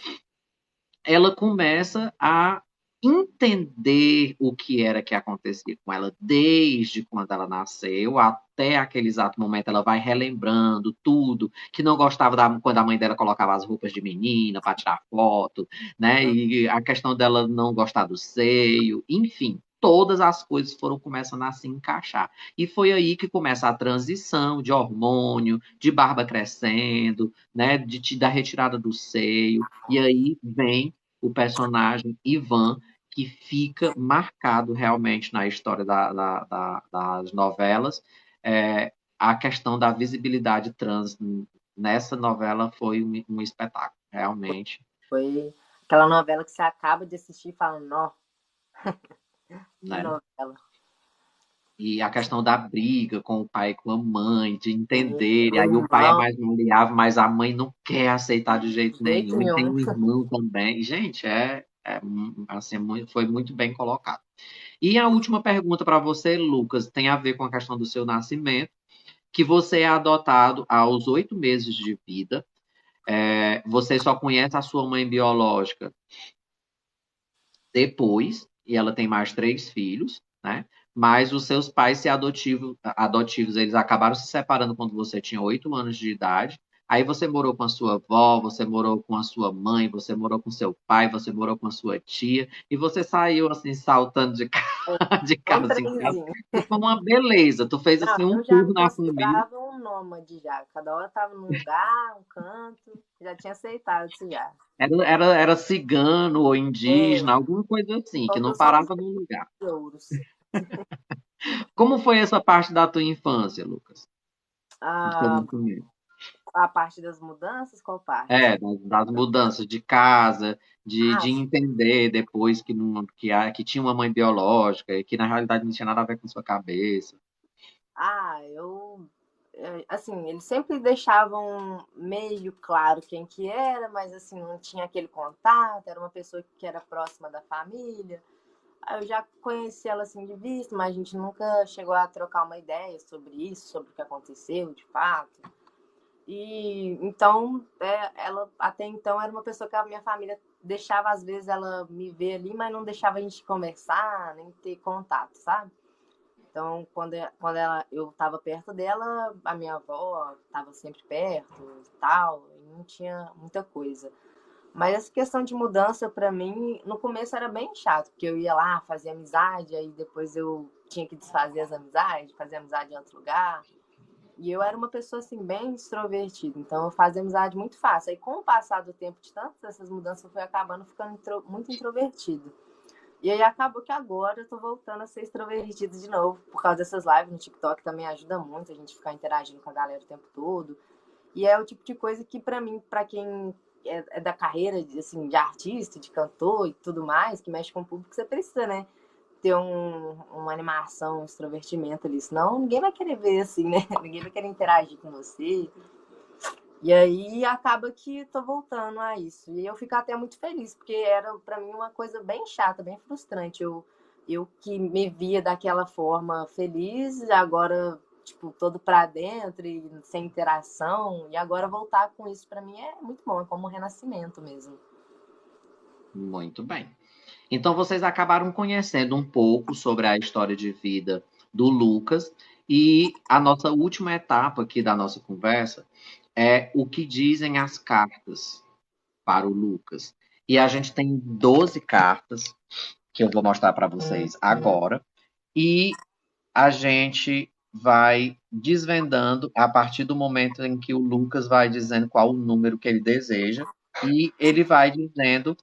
ela começa a entender o que era que acontecia com ela desde quando ela nasceu até aquele exato momento. Ela vai relembrando tudo, que não gostava quando a mãe dela colocava as roupas de menina para tirar foto, né? E a questão dela não gostar do seio, enfim, todas as coisas foram começando a se encaixar. E foi aí que começa a transição de hormônio, de barba crescendo, né, da retirada do seio. E aí vem o personagem Ivan, que fica marcado realmente na história das novelas. A questão da visibilidade trans nessa novela foi um espetáculo, realmente. Foi aquela novela que você acaba de assistir e fala, nó, que Né? novela. E a questão da briga com o pai e com a mãe, de E entender, e o aí o pai é irmão, mais maleável, mas a mãe não quer aceitar de jeito de jeito nenhum, e tem nenhum. um irmão também. E, gente, assim, foi muito bem colocado. E a última pergunta para você, Lucas, tem a ver com a questão do seu nascimento, que você é adotado aos 8 meses de vida. Você só conhece a sua mãe biológica depois, e ela tem mais 3 filhos, né? Mas os seus pais se adotivos, eles acabaram se separando quando você tinha 8 anos de idade. Aí você morou com a sua avó, você morou com a sua mãe, você morou com seu pai, você morou com a sua tia, e você saiu assim, saltando de, de Um casa em casa. trenzinho. E foi uma beleza. Tu fez Não, assim um eu já tour me na família. considerava um nômade já. Cada hora tava num lugar, um canto. Já tinha aceitado isso já. Era cigano ou É, indígena, alguma coisa assim, que faltou não só os parava num lugar. ouros. Como foi essa parte da tua infância, Lucas? Do teu A, nascimento? a parte das mudanças, qual parte? Das mudanças de casa, Ah, de entender depois que, não, que tinha uma mãe biológica e que na realidade não tinha nada a ver com sua cabeça. eu. Assim, eles sempre deixavam meio claro quem que era, mas assim, não tinha aquele contato, era uma pessoa que era próxima da família. Aí eu já conheci ela assim de vista, mas a gente nunca chegou a trocar uma ideia sobre isso, sobre o que aconteceu de fato. E então, ela até então era uma pessoa que a minha família deixava, às vezes, ela me ver ali, mas não deixava a gente conversar, nem ter contato, sabe? Então, eu estava perto dela, a minha avó estava sempre perto e tal, e não tinha muita coisa. Mas essa questão de mudança, para mim, no começo era bem chato, porque eu ia lá, fazia amizade, aí depois eu tinha que desfazer as amizades, fazer amizade em outro lugar. E eu era uma pessoa, assim, bem extrovertida, então eu fazia amizade muito fácil. Aí, com o passar do tempo de tantas dessas mudanças, eu fui acabando ficando muito introvertida. E aí acabou que agora eu tô voltando a ser extrovertida de novo, por causa dessas lives no TikTok também ajuda muito a gente ficar interagindo com a galera o tempo todo. E é o tipo de coisa que, pra mim, pra quem é da carreira assim, de artista, de cantor e tudo mais, que mexe com o público, você precisa, né? Ter uma animação, um extrovertimento ali. Senão ninguém vai querer ver assim, né? Ninguém vai querer interagir com você. E aí acaba que tô voltando a isso. E eu fico até muito feliz, porque era pra mim uma coisa bem chata, bem frustrante. Eu que me via daquela forma feliz, agora, tipo, todo pra dentro e sem interação. E agora voltar com isso pra mim é muito bom, é como um renascimento mesmo. Muito bem. Então vocês acabaram conhecendo um pouco sobre a história de vida do Lucas e a nossa última etapa aqui da nossa conversa é o que dizem as cartas para o Lucas. E a gente tem 12 cartas que eu vou mostrar para vocês agora e a gente vai desvendando a partir do momento em que o Lucas vai dizendo qual o número que ele deseja e ele vai dizendo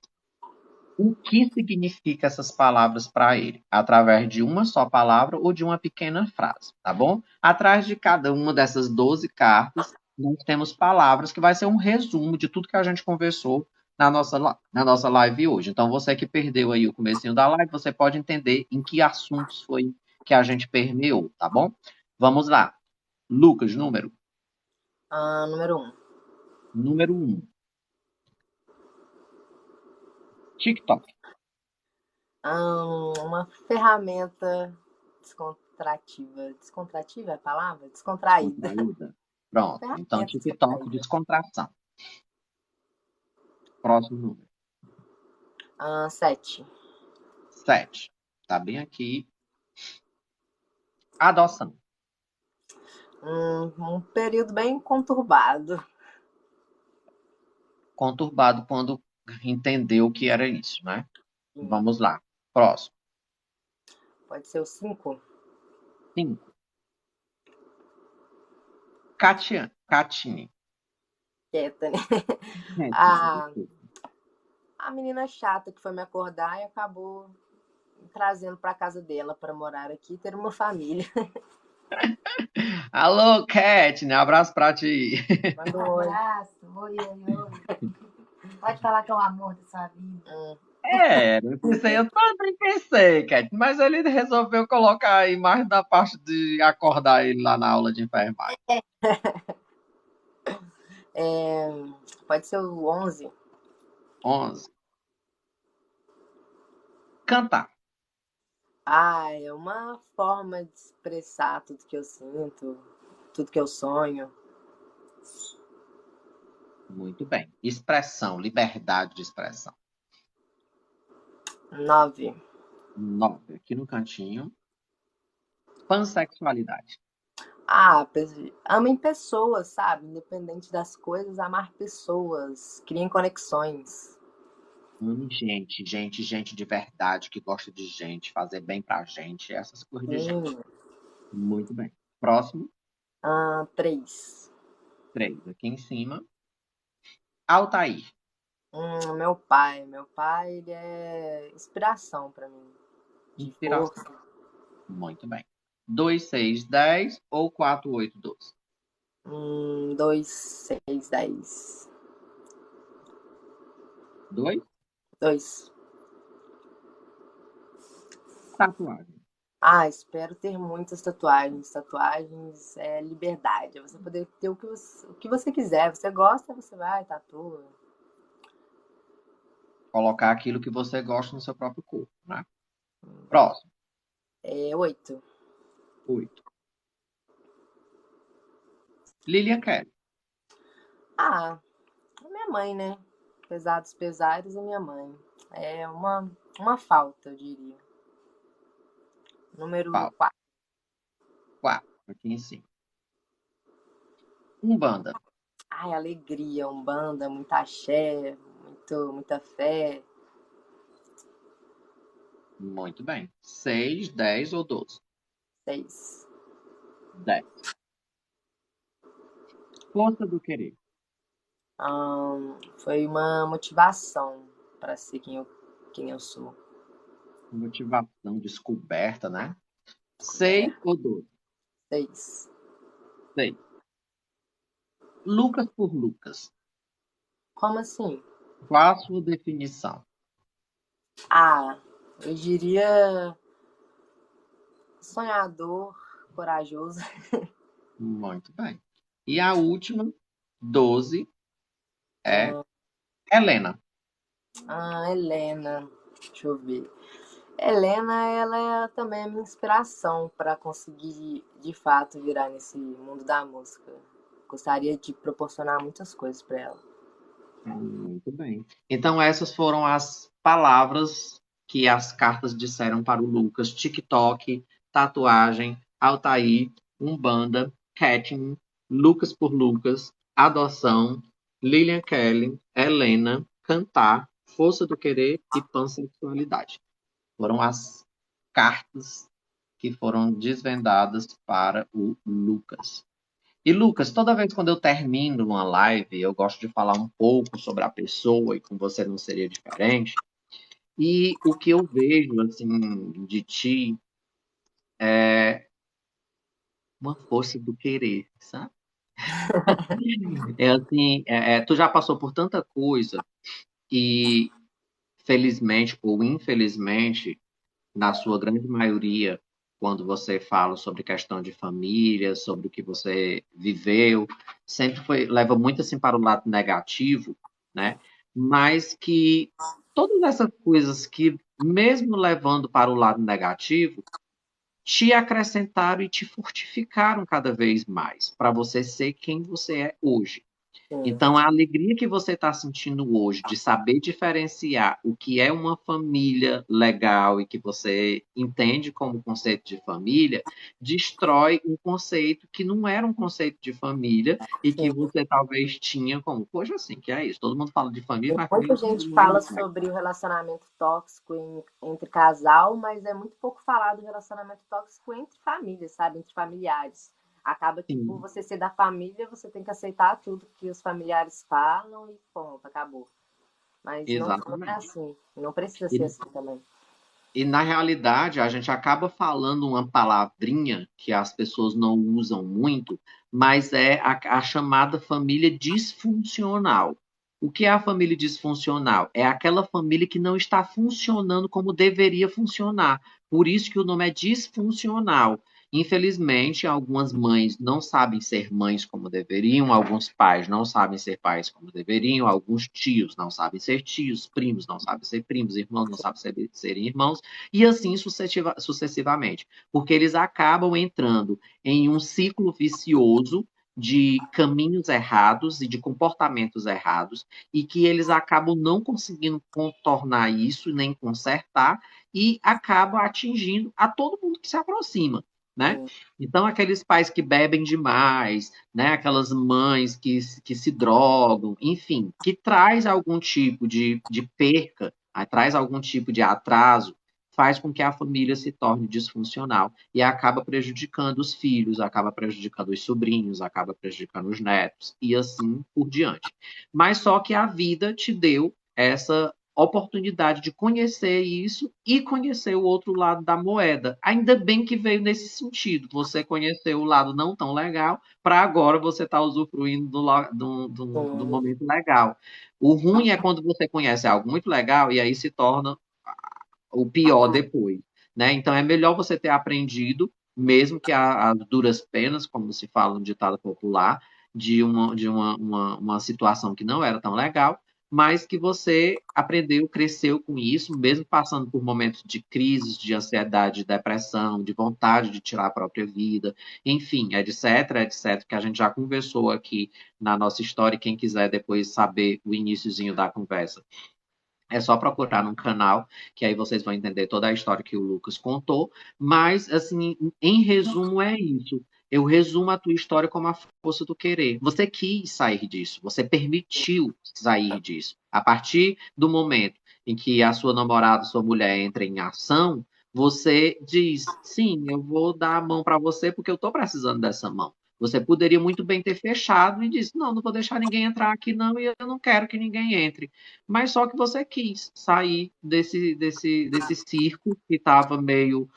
o que significa essas palavras para ele, através de uma só palavra ou de uma pequena frase, tá bom? Atrás de cada uma dessas 12 cartas, nós temos palavras que vai ser um resumo de tudo que a gente conversou na nossa live hoje. Então, você que perdeu aí o comecinho da live, você pode entender em que assuntos foi que a gente permeou, tá bom? Vamos lá. Lucas, número? Número um. Número 1. TikTok. Uma ferramenta descontrativa. Descontrativa é a palavra? Descontraída. Contraída. Pronto. Então, Ferramenta TikTok, descontraída. descontração. Próximo número. 7. 7. Tá bem aqui. Adoção. Um período bem conturbado. Conturbado quando entendeu que era isso, né? Vamos lá. Próximo. Pode ser o 5? 5. Katine. Quieta, né? Katine. A, a menina chata que foi me acordar e acabou me trazendo para casa dela para morar aqui e ter uma família. Alô, Katine, abraço pra ti. Manda um oi. Abraço, oi, oi, oi. Pode falar que é o amor da sua vida. Eu pensei, eu também pensei, Cat, mas ele resolveu colocar aí mais da parte de acordar ele lá na aula de enfermagem. É, pode ser o 11. 11. Cantar. É uma forma de expressar tudo que eu sinto, tudo que eu sonho. Muito bem. Expressão, liberdade de expressão. 9. 9. Aqui no cantinho. Pansexualidade. Amem pessoas, sabe? Independente das coisas, amar pessoas. Criem conexões. Ame gente de verdade, que gosta de gente, fazer bem pra gente, essas coisas de gente. Muito bem. Próximo. 3. 3. Aqui em cima. Altair. Meu pai. Meu pai, ele é inspiração pra mim. De Inspiração. força. Muito bem. 2, 6, 10 ou 4, 8, 12? 2, 6, 10. 2. 2. Tatuagem. Espero ter muitas tatuagens. Tatuagens é liberdade. É você poder ter o que você quiser. Você gosta, você vai, tatua. Colocar aquilo que você gosta no seu próprio corpo, né? Próximo. 8. 8. Lilian Kelly. Minha mãe, né? Apesar dos pesares, a minha mãe. É uma falta, eu diria. Número 4. 4. Aqui em cima. Umbanda. Alegria, umbanda, muita axé, muita fé. Muito bem. 6, 10 ou 12? 6. 10. Força do querer. Foi uma motivação para ser quem eu sou. Motivação, descoberta, né? 6 ou 12? 6. 6. Lucas por Lucas. Como assim? Qual a sua definição? Eu diria sonhador, corajoso. Muito bem. E a última, 12, é Helena. Helena. Deixa eu ver. Helena, ela também é minha inspiração para conseguir, de fato, virar nesse mundo da música. Gostaria de proporcionar muitas coisas para ela. Muito bem. Então, essas foram as palavras que as cartas disseram para o Lucas: TikTok, tatuagem, Altair, Umbanda, Catching, Lucas por Lucas, adoção, Lilian Kelly, Helena, cantar, força do querer e pansexualidade. Foram as cartas que foram desvendadas para o Lucas. E, Lucas, toda vez quando eu termino uma live, eu gosto de falar um pouco sobre a pessoa, e com você não seria diferente. E o que eu vejo, assim, de ti é uma força do querer, sabe? Assim, tu já passou por tanta coisa e, felizmente ou infelizmente, na sua grande maioria, quando você fala sobre questão de família, sobre o que você viveu, leva muito assim para o lado negativo, né? Mas que todas essas coisas que, mesmo levando para o lado negativo, te acrescentaram e te fortificaram cada vez mais para você ser quem você é hoje. Sim. Então, a alegria que você está sentindo hoje de saber diferenciar o que é uma família legal e que você entende como conceito de família, destrói um conceito que não era um conceito de família e que Sim. você talvez tinha como, poxa, assim, que é isso? Todo mundo fala de família, E mas muita família gente não é fala isso, né? sobre o relacionamento tóxico entre casal, mas é muito pouco falado do relacionamento tóxico entre famílias, sabe? Entre familiares. Acaba que por Sim, você ser da família, você tem que aceitar tudo que os familiares falam e ponto, acabou. Mas não é exatamente. assim. Não precisa E ser assim também. E, na realidade, a gente acaba falando uma palavrinha que as pessoas não usam muito, mas é a chamada família disfuncional. O que é a família disfuncional? É aquela família que não está funcionando como deveria funcionar. Por isso que o nome é disfuncional. Infelizmente, algumas mães não sabem ser mães como deveriam, alguns pais não sabem ser pais como deveriam, alguns tios não sabem ser tios, primos não sabem ser primos, irmãos não sabem serem irmãos, e assim sucessivamente, porque eles acabam entrando em um ciclo vicioso de caminhos errados e de comportamentos errados, e que eles acabam não conseguindo contornar isso, nem consertar, e acabam atingindo a todo mundo que se aproxima. Né? Sim. Então, aqueles pais que bebem demais, né? Aquelas mães que se drogam, enfim, que traz algum tipo de perca, traz algum tipo de atraso, faz com que a família se torne disfuncional e acaba prejudicando os filhos, acaba prejudicando os sobrinhos, acaba prejudicando os netos e assim por diante. Mas só que a vida te deu essa oportunidade de conhecer isso e conhecer o outro lado da moeda. Ainda bem que veio nesse sentido. Você conheceu o lado não tão legal, para agora você estar usufruindo do Sim. momento legal. O ruim é quando você conhece algo muito legal e aí se torna o pior depois, né? Então é melhor você ter aprendido, mesmo que as duras penas, como se fala no ditado popular, de uma situação que não era tão legal, mas que você aprendeu, cresceu com isso, mesmo passando por momentos de crises, de ansiedade, de depressão, de vontade de tirar a própria vida, enfim, etc, etc, que a gente já conversou aqui na nossa história, e quem quiser depois saber o iniciozinho da conversa, é só procurar no canal, que aí vocês vão entender toda a história que o Lucas contou. Mas, assim, em resumo, é isso. Eu resumo a tua história como a força do querer. Você quis sair disso, você permitiu sair disso. A partir do momento em que a sua namorada, sua mulher entra em ação, você diz: sim, eu vou dar a mão para você porque eu estou precisando dessa mão. Você poderia muito bem ter fechado e disse: não, não vou deixar ninguém entrar aqui, não, e eu não quero que ninguém entre, mas só que você quis sair desse círculo que estava meio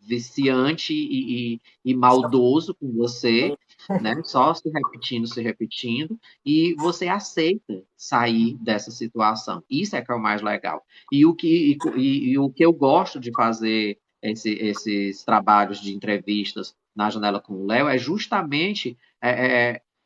viciante e maldoso com você, né? Só se repetindo, e você aceita sair dessa situação. Isso é que é o mais legal. E o que eu gosto de fazer esses trabalhos de entrevistas na Janela com o Léo é justamente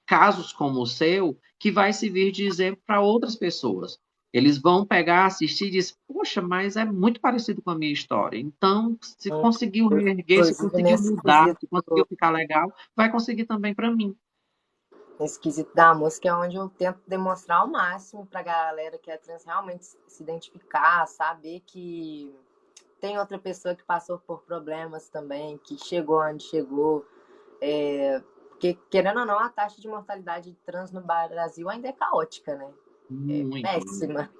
casos como o seu que vai servir de exemplo para outras pessoas. Eles vão pegar, assistir e dizer, poxa, mas é muito parecido com a minha história. Então, se conseguiu reerguer, se Inclusive, conseguiu mudar, se conseguiu ficar legal, vai conseguir também para mim. nesse quesito da música é onde eu tento demonstrar ao máximo pra galera que é trans realmente se identificar, saber que tem outra pessoa que passou por problemas também, que chegou onde chegou. Porque, querendo ou não, a taxa de mortalidade de trans no Brasil ainda é caótica, né? É Muito, muito. péssima.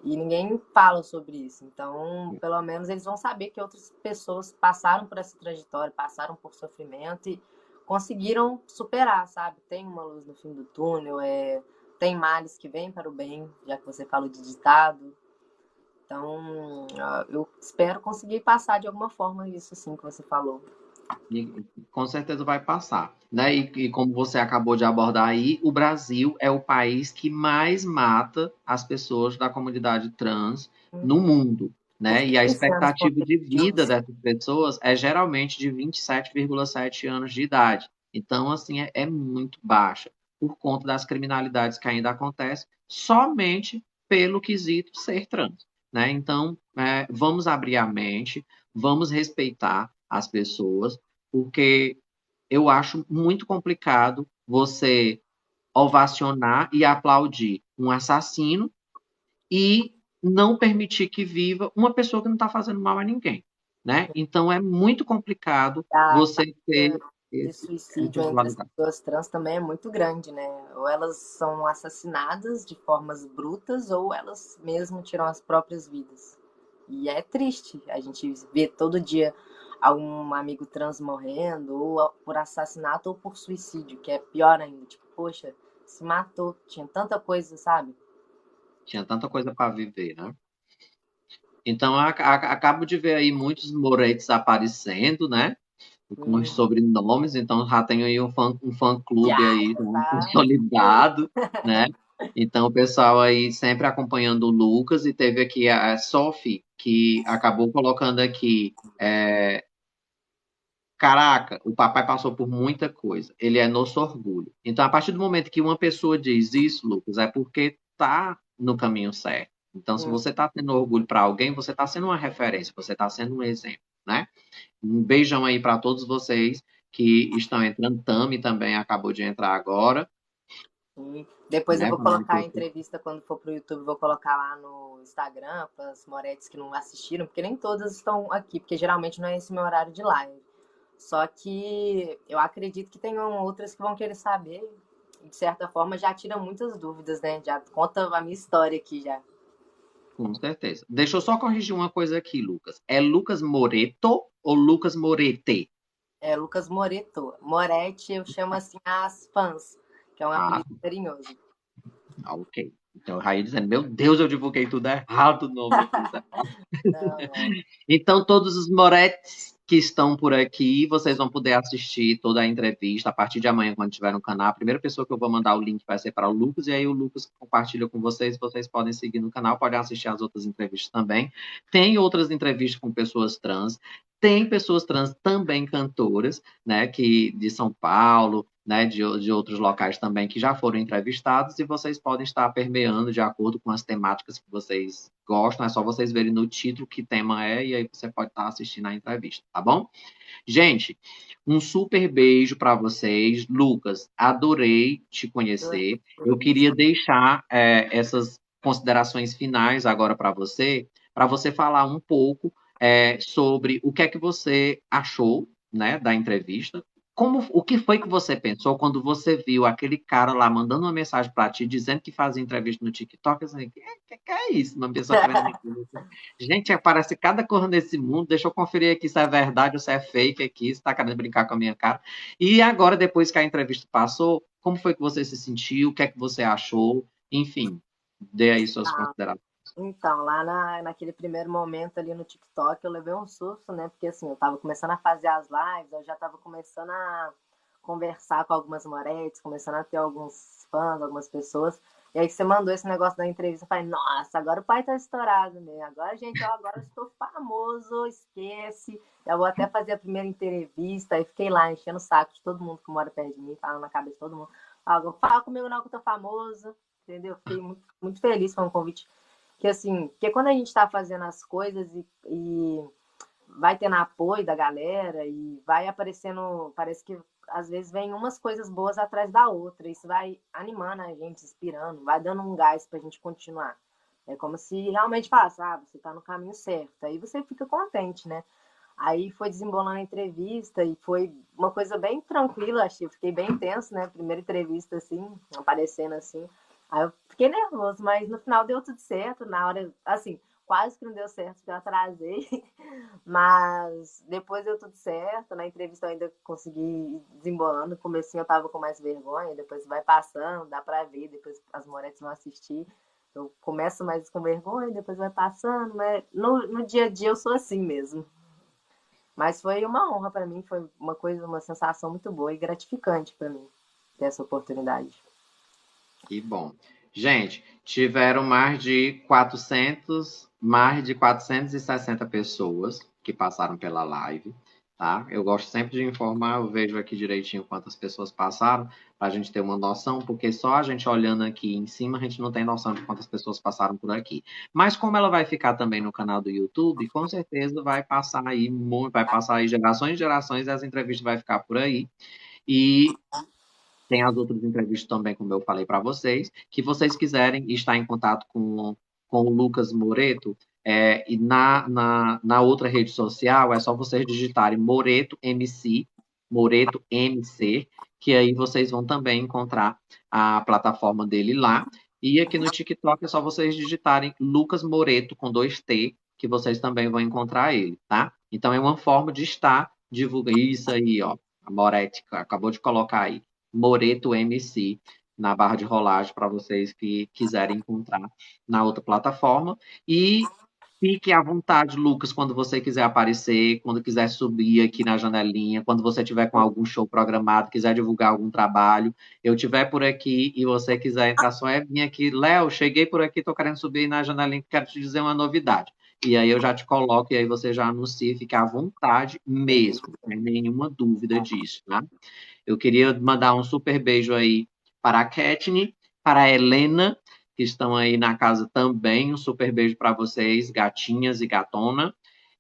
E ninguém fala sobre isso. Então, pelo menos eles vão saber que outras pessoas passaram por essa trajetória, passaram por sofrimento e conseguiram superar, sabe? Tem uma luz no fim do túnel, tem males que vêm para o bem, já que você falou de ditado. Então, eu espero conseguir passar de alguma forma isso, assim, que você falou. E com certeza vai passar, né? E como você acabou de abordar aí, o Brasil é o país que mais mata as pessoas da comunidade trans no mundo, né? Uns E a 15 anos expectativa de vida consecutivos. dessas pessoas é geralmente de 27,7 anos de idade. Então, assim, é muito baixa por conta das criminalidades que ainda acontecem somente pelo quesito ser trans, né? Então, vamos abrir a mente, vamos respeitar as pessoas, porque eu acho muito complicado você ovacionar e aplaudir um assassino e não permitir que viva uma pessoa que não está fazendo mal a ninguém, né? Então é muito complicado A você taxa ter de esse suicídio outro entre lado as do gato. pessoas trans também é muito grande, né? Ou elas são assassinadas de formas brutas, ou elas mesmo tiram as próprias vidas. E é triste a gente ver todo dia algum amigo trans morrendo, ou por assassinato ou por suicídio, que é pior ainda. Tipo, poxa, se matou, tinha tanta coisa, sabe? Tinha tanta coisa para viver, né? Então acabo de ver aí muitos moretes aparecendo, né? Com os sobrenomes, então já tenho aí um fã-clube Já, aí já né, tá cheio. consolidado, né? Então o pessoal aí sempre acompanhando o Lucas, e teve aqui a Sophie, que acabou colocando aqui, caraca, o papai passou por muita coisa, ele é nosso orgulho. Então a partir do momento que uma pessoa diz isso, Lucas, é porque tá no caminho certo. Então se Hum, você tá tendo orgulho para alguém, você tá sendo uma referência, você tá sendo um exemplo, né? Um beijão aí para todos vocês que estão entrando. Tami também acabou de entrar agora, Depois eu né? vou colocar a entrevista quando for pro YouTube, vou colocar lá no Instagram para as moretes que não assistiram, porque nem todas estão aqui, porque geralmente não é esse meu horário de live. Só que eu acredito que tenham outras que vão querer saber, e de certa forma já tira muitas dúvidas, né? Já conta a minha história aqui já. Com certeza. Deixa eu só corrigir uma coisa aqui, Lucas. É Lucas Moreto ou Lucas Morete? É Lucas Moreto. Moretti eu chamo assim as fãs, que é um Ah, apelido carinhoso. ok. Então, Raí dizendo, meu Deus, eu divulguei tudo errado, o nome eu fiz errado. Não, não. Então, todos os Moretes que estão por aqui, vocês vão poder assistir toda a entrevista a partir de amanhã, quando estiver no canal. A primeira pessoa que eu vou mandar o link vai ser para o Lucas, e aí o Lucas compartilha com vocês. Vocês podem seguir no canal, podem assistir as outras entrevistas também. Tem outras entrevistas com pessoas trans, tem pessoas trans também cantoras, né, que de São Paulo, né, de outros locais também que já foram entrevistados, e vocês podem estar permeando de acordo com as temáticas que vocês gostam. É só vocês verem no título que tema é, e aí você pode estar assistindo a entrevista, tá bom? Gente, um super beijo para vocês. Lucas, adorei te conhecer. Eu queria deixar essas considerações finais agora para você falar um pouco sobre o que é que você achou, né, da entrevista. O que foi que você pensou quando você viu aquele cara lá mandando uma mensagem para ti dizendo que fazia entrevista no TikTok? Assim, que é isso? Uma pessoa querendo me conhecer. Gente, aparece cada coisa nesse mundo. Deixa eu conferir aqui se é verdade ou se é fake aqui, se tá querendo brincar com a minha cara. E agora, depois que a entrevista passou, como foi que você se sentiu? O que é que você achou? Enfim, dê aí suas considerações. Então, lá naquele primeiro momento ali no TikTok, eu levei um susto, né? Porque assim, eu tava começando a fazer as lives, eu já tava começando a conversar com algumas moretes, começando a ter alguns fãs, algumas pessoas. E aí que você mandou esse negócio da entrevista, eu falei, nossa, agora o pai tá estourado, né? Agora, gente, ó, agora eu estou famoso, esquece. Eu vou até fazer a primeira entrevista. Aí fiquei lá enchendo o saco de todo mundo que mora perto de mim, falando na cabeça de todo mundo. Fala comigo não que eu tô famoso, entendeu? Fiquei muito, muito feliz, foi um convite que assim, porque quando a gente está fazendo as coisas e vai tendo apoio da galera e vai aparecendo, parece que às vezes vem umas coisas boas atrás da outra, isso vai animando a gente, inspirando, vai dando um gás pra gente continuar. É como se realmente falasse, você tá no caminho certo. Aí você fica contente, né? Aí foi desembolando a entrevista e foi uma coisa bem tranquila, achei. Eu fiquei bem tenso, né? Primeira entrevista assim, aparecendo assim. Aí eu fiquei nervoso, mas no final deu tudo certo. Na hora, assim, quase que não deu certo, porque eu atrasei. Mas depois deu tudo certo. Na entrevista eu ainda consegui ir desembolando. No comecinho eu tava com mais vergonha, depois vai passando, dá pra ver, depois as moretes vão assistir. Eu começo mais com vergonha, depois vai passando, mas no dia a dia eu sou assim mesmo. Mas foi uma honra para mim, foi uma coisa, uma sensação muito boa e gratificante para mim ter essa oportunidade. Que bom. Gente, tiveram mais de 460 pessoas que passaram pela live, tá? Eu gosto sempre de informar, eu vejo aqui direitinho quantas pessoas passaram, para a gente ter uma noção, porque só a gente olhando aqui em cima, a gente não tem noção de quantas pessoas passaram por aqui. Mas como ela vai ficar também no canal do YouTube, com certeza vai passar aí gerações e gerações, e as entrevistas vai ficar por aí. E Tem as outras entrevistas também, como eu falei para vocês, que vocês quiserem estar em contato com o Lucas Moreto, e na outra rede social é só vocês digitarem Moreto MC, que aí vocês vão também encontrar a plataforma dele lá. E aqui no TikTok é só vocês digitarem Lucas Moreto com 2T, que vocês também vão encontrar ele, tá? Então é uma forma de estar divulgando isso aí, ó. A Moretti acabou de colocar aí. Moreto MC na barra de rolagem para vocês que quiserem encontrar na outra plataforma. E fique à vontade, Lucas, quando você quiser aparecer, quando quiser subir aqui na janelinha, quando você tiver com algum show programado, quiser divulgar algum trabalho, eu tiver por aqui e você quiser entrar, só é vir aqui, Léo, cheguei por aqui, tô querendo subir na janelinha, quero te dizer uma novidade. E aí eu já te coloco e aí você já anuncia, fica à vontade mesmo, não tem nenhuma dúvida disso, tá? Eu queria mandar um super beijo aí para a Katney, para a Helena, que estão aí na casa também. Um super beijo para vocês, gatinhas e gatona.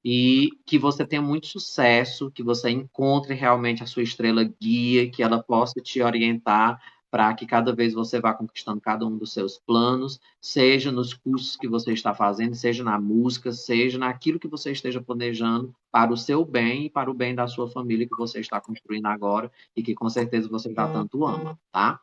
E que você tenha muito sucesso, que você encontre realmente a sua estrela guia, que ela possa te orientar para que cada vez você vá conquistando cada um dos seus planos, seja nos cursos que você está fazendo, seja na música, seja naquilo que você esteja planejando para o seu bem e para o bem da sua família que você está construindo agora e que com certeza você já tanto ama, tá?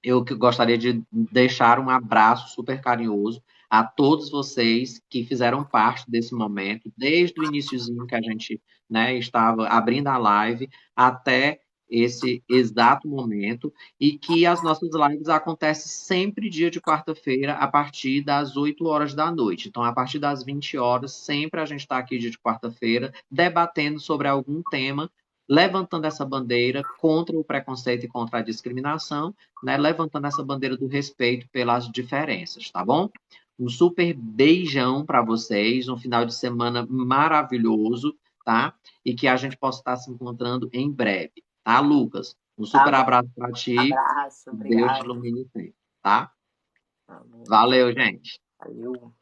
Eu gostaria de deixar um abraço super carinhoso a todos vocês que fizeram parte desse momento, desde o iniciozinho que a gente, né, estava abrindo a live até esse exato momento, e que as nossas lives acontecem sempre dia de quarta-feira, a partir das 8 horas da noite. Então, a partir das 20 horas, sempre a gente está aqui dia de quarta-feira, debatendo sobre algum tema, levantando essa bandeira contra o preconceito e contra a discriminação, né, levantando essa bandeira do respeito pelas diferenças, tá bom? Um super beijão para vocês, um final de semana maravilhoso, tá? E que a gente possa estar se encontrando em breve, tá, Lucas? Um Tá super bom. abraço para ti, Abraço, Deus te obrigado. ilumine sempre, tá? Amém. Valeu, gente. Valeu.